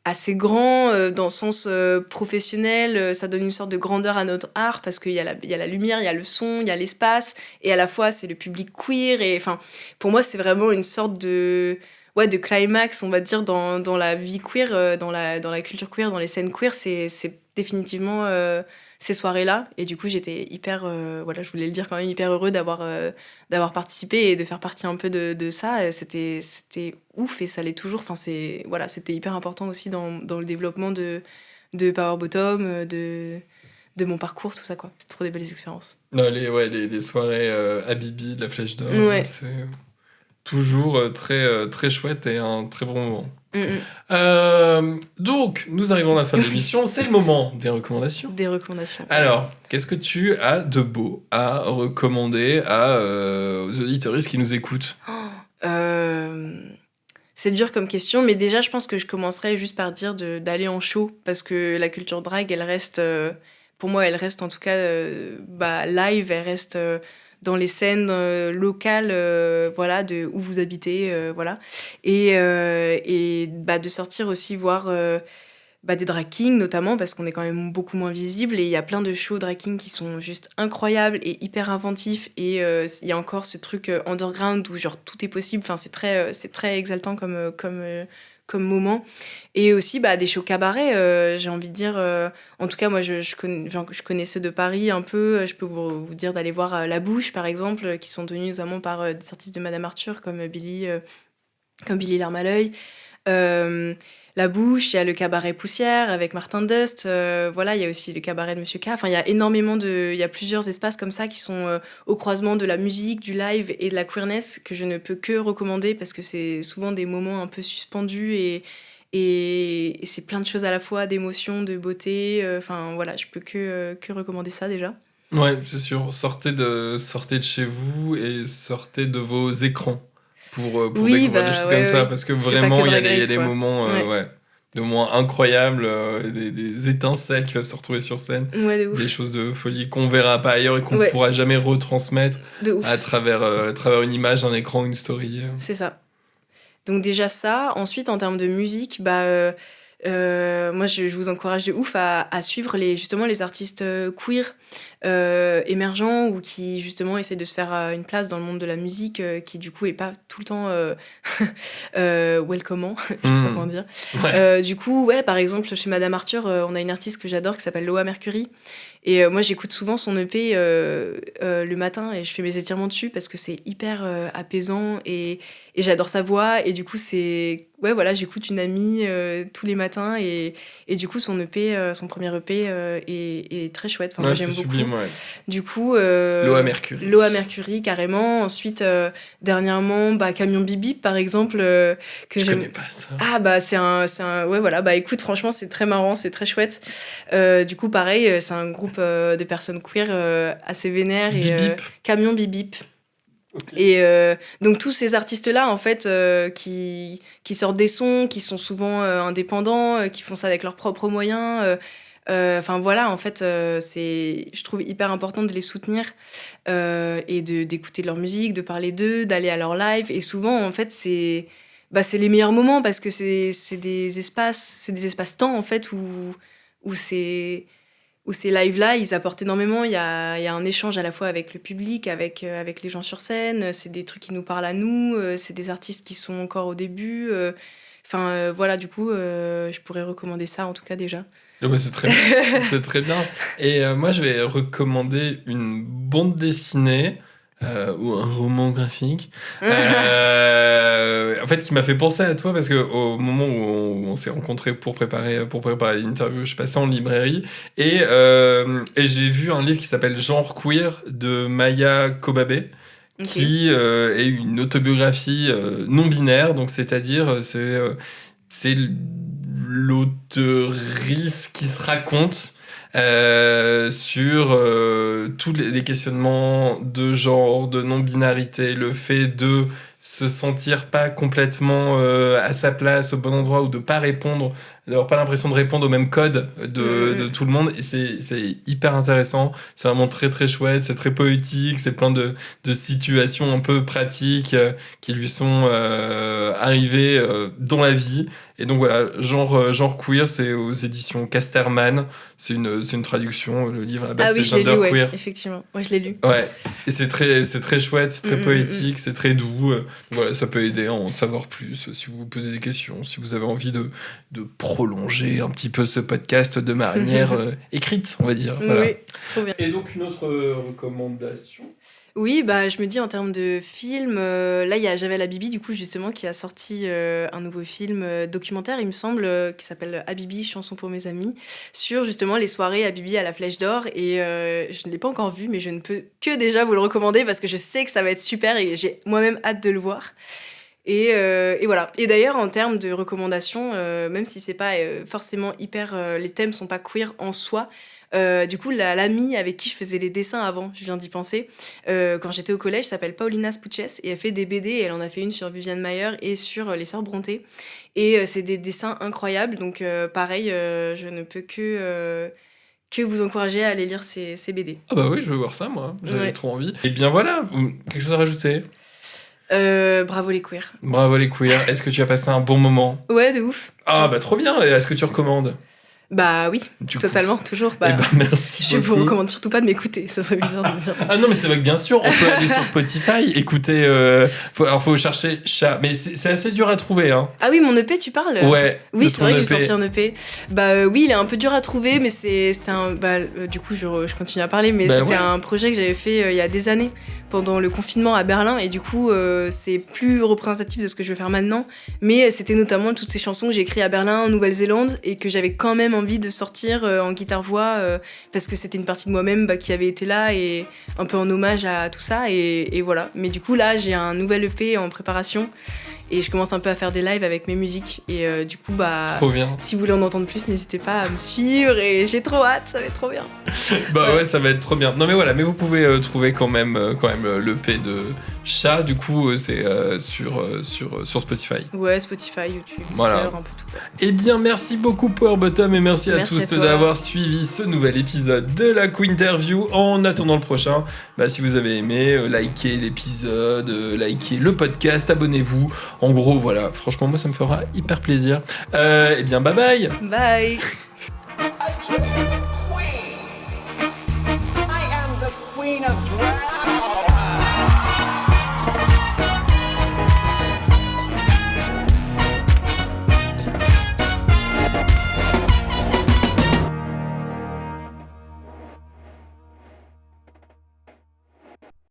assez grand dans le sens professionnel. Ça donne une sorte de grandeur à notre art parce qu'il y a la lumière, il y a le son, il y a l'espace, et à la fois c'est le public queer. Et enfin, pour moi, c'est vraiment une sorte de climax, on va dire, dans la vie queer, dans la culture queer, dans les scènes queer. C'est définitivement ces soirées-là. Et du coup, j'étais hyper, je voulais le dire quand même, hyper heureux d'avoir participé et de faire partie un peu de ça. C'était ouf et ça l'est toujours. Enfin, c'était hyper important aussi dans le développement de Power Bottom, de mon parcours, tout ça, quoi. C'est trop des belles expériences. Non, les soirées à Bibi, de la Flèche d'Or, Ouais. c'est toujours très chouette et un très bon moment. Donc, nous arrivons à la fin de l'émission. C'est le moment des recommandations. Des recommandations. Alors, qu'est-ce que tu as de beau à recommander aux auditeuristes qui nous écoutent? C'est dur comme question, mais déjà, je pense que je commencerai juste par dire d'aller en show, parce que la culture drag, elle reste, pour moi, elle reste en tout cas live, elle reste dans les scènes locales, de où vous habitez, voilà. Et de sortir aussi voir des drag kings, notamment, parce qu'on est quand même beaucoup moins visible, et il y a plein de shows drag kings qui sont juste incroyables et hyper inventifs, et il y a encore ce truc underground où genre tout est possible. Enfin, c'est très exaltant comme moment. Et aussi des shows cabaret, j'ai envie de dire, en tout cas moi je connais ceux de Paris un peu. Je peux vous dire d'aller voir La Bouche, par exemple, qui sont tenus notamment par des artistes de Madame Arthur comme Billy Larme à l'œil. La Bouche, il y a le cabaret Poussière avec Martin Dust, il y a aussi le cabaret de Monsieur K. Enfin, il y a il y a plusieurs espaces comme ça qui sont au croisement de la musique, du live et de la queerness, que je ne peux que recommander parce que c'est souvent des moments un peu suspendus et c'est plein de choses à la fois, d'émotions, de beauté. Je peux que recommander ça déjà. Ouais, c'est sûr. Sortez de chez vous et sortez de vos écrans pour Oui, découvrir des choses comme ça, parce que C'est pas vraiment, que il y a Drag des, il y a Race, des quoi. moments, Ouais. des moments incroyables, des étincelles qui peuvent se retrouver sur scène, Ouais, de des ouf. choses de folie qu'on verra pas ailleurs et qu'on Ouais, pourra jamais retransmettre de ouf. à travers une image, un écran, une story. C'est ça. Donc déjà ça. Ensuite, en termes de musique, moi, je vous encourage de ouf à suivre justement les artistes queer émergents ou qui justement essaient de se faire une place dans le monde de la musique, qui du coup est pas tout le temps welcomant, je sais pas comment dire. Ouais. Du coup, ouais, par exemple, chez Madame Arthur, on a une artiste que j'adore qui s'appelle Loa Mercury. Et moi, j'écoute souvent son EP le matin et je fais mes étirements dessus parce que c'est hyper apaisant et j'adore sa voix. Et du coup, ouais, voilà, j'écoute une amie tous les matins et du coup, son premier EP est très chouette. Enfin, moi, Ouais, j'aime c'est beaucoup. sublime, ouais. Du coup, Loa Mercury. Loa Mercury, carrément. Ensuite, dernièrement, Camion Bibi, par exemple, que Je j'aime. connais pas ça. Ah, c'est un. Ouais, voilà, écoute, franchement, c'est très marrant, c'est très chouette. Du coup, pareil, c'est un groupe de personnes queer assez vénères. Bip Bip. Camion Bibip. Ok. Et donc, tous ces artistes-là, en fait, qui sortent des sons, qui sont souvent indépendants, qui font ça avec leurs propres moyens. Enfin, voilà, en fait, je trouve hyper important de les soutenir et d'écouter leur musique, de parler d'eux, d'aller à leur live. Et souvent, en fait, c'est les meilleurs moments parce que c'est des espaces-temps, en fait, où ces lives-là, ils apportent énormément. Il y a un échange à la fois avec le public, avec les gens sur scène. C'est des trucs qui nous parlent à nous. C'est des artistes qui sont encore au début. Voilà, du coup, je pourrais recommander ça, en tout cas, déjà. Ah bah, c'est très bien. C'est très bien. Et moi, je vais recommander une bande dessinée ou un roman graphique. En fait, qui m'a fait penser à toi parce que au moment où on s'est rencontrés pour préparer l'interview, je passais en librairie et j'ai vu un livre qui s'appelle Genre queer de Maya Kobabe. Ok. Qui est une autobiographie non binaire, donc c'est-à-dire c'est l'auteurice qui se raconte sur tous les questionnements de genre, de non-binarité, le fait de se sentir pas complètement à sa place, au bon endroit, ou de pas répondre, d'avoir pas l'impression de répondre au même code de tout le monde. Et c'est hyper intéressant, c'est vraiment très très chouette, c'est très poétique, c'est plein de situations un peu pratiques qui lui sont arrivées dans la vie. Et donc voilà, genre queer, c'est aux éditions Casterman. C'est une traduction. Le livre à la base, Ah oui, c'est je l'ai Gender lu, ouais, Queer. effectivement. Ouais, je l'ai lu. Ouais, et c'est très chouette, c'est très poétique, c'est très doux. Voilà, ça peut aider à en savoir plus si vous vous posez des questions, si vous avez envie de prolonger un petit peu ce podcast de manière écrite, on va dire. Voilà. Oui, trop bien. Et donc, une autre recommandation. Oui, je me dis en termes de film, là il y a Javel Habibi du coup justement qui a sorti un nouveau film documentaire il me semble qui s'appelle Habibi, chanson pour mes amis, sur justement les soirées Habibi à la Flèche d'Or et je ne l'ai pas encore vu mais je ne peux que déjà vous le recommander parce que je sais que ça va être super et j'ai moi-même hâte de le voir. Et voilà. Et d'ailleurs, en termes de recommandations, même si c'est pas forcément hyper... les thèmes sont pas queer en soi, du coup, l'amie avec qui je faisais les dessins avant, je viens d'y penser, quand j'étais au collège, s'appelle Paulina Spuches et elle fait des BD et elle en a fait une sur Viviane Mayer et sur les Sœurs Brontë. Et c'est des dessins incroyables, donc pareil, je ne peux que vous encourager à aller lire ces BD. Ah bah oui, je veux voir ça, moi. J'avais Ouais. trop envie. Et bien voilà, quelque chose à rajouter? Bravo les queers. Bravo les queers. Est-ce que tu as passé un bon moment? Ouais, de ouf. Ah bah trop bien. Et est-ce que tu recommandes? Bah oui, Du coup. toujours. Eh ben, merci Je vous beaucoup. recommande surtout pas de m'écouter, ça serait bizarre de dire ça. Ah non, mais c'est vrai que bien sûr, on peut aller sur Spotify, écouter. Faut chercher chat, mais c'est assez dur à trouver, hein. Ah oui, mon EP, tu parles? Ouais. Oui, de c'est ton vrai que j'ai EP. sorti un EP. Oui, il est un peu dur à trouver, mais c'était un. Du coup, je continue à parler, mais Bah c'était ouais. un projet que j'avais fait il y a des années, pendant le confinement à Berlin, et du coup, c'est plus représentatif de ce que je vais faire maintenant. Mais c'était notamment toutes ces chansons que j'ai écrites à Berlin, en Nouvelle-Zélande, et que j'avais quand même envie de sortir en guitare-voix, parce que c'était une partie de moi-même qui avait été là, et un peu en hommage à tout ça, et voilà. Mais du coup, là, j'ai un nouvel EP en préparation. et je commence un peu à faire des lives avec mes musiques. Et du coup, Trop bien. si vous voulez en entendre plus, n'hésitez pas à me suivre et j'ai trop hâte, ça va être trop bien. Ouais, ça va être trop bien. Non mais voilà, mais vous pouvez trouver quand même l'EP de Chat, du coup c'est sur Spotify. Ouais, Spotify, YouTube, Voilà. Deezer, un peu tout. Eh bien, merci beaucoup Power Bottom et merci à Merci tous à toi. d'avoir suivi ce nouvel épisode de la Quinterview. En attendant le prochain, si vous avez aimé, likez l'épisode, likez le podcast, abonnez-vous. En gros, voilà, franchement, moi ça me fera hyper plaisir. Eh bien, bye bye. Bye.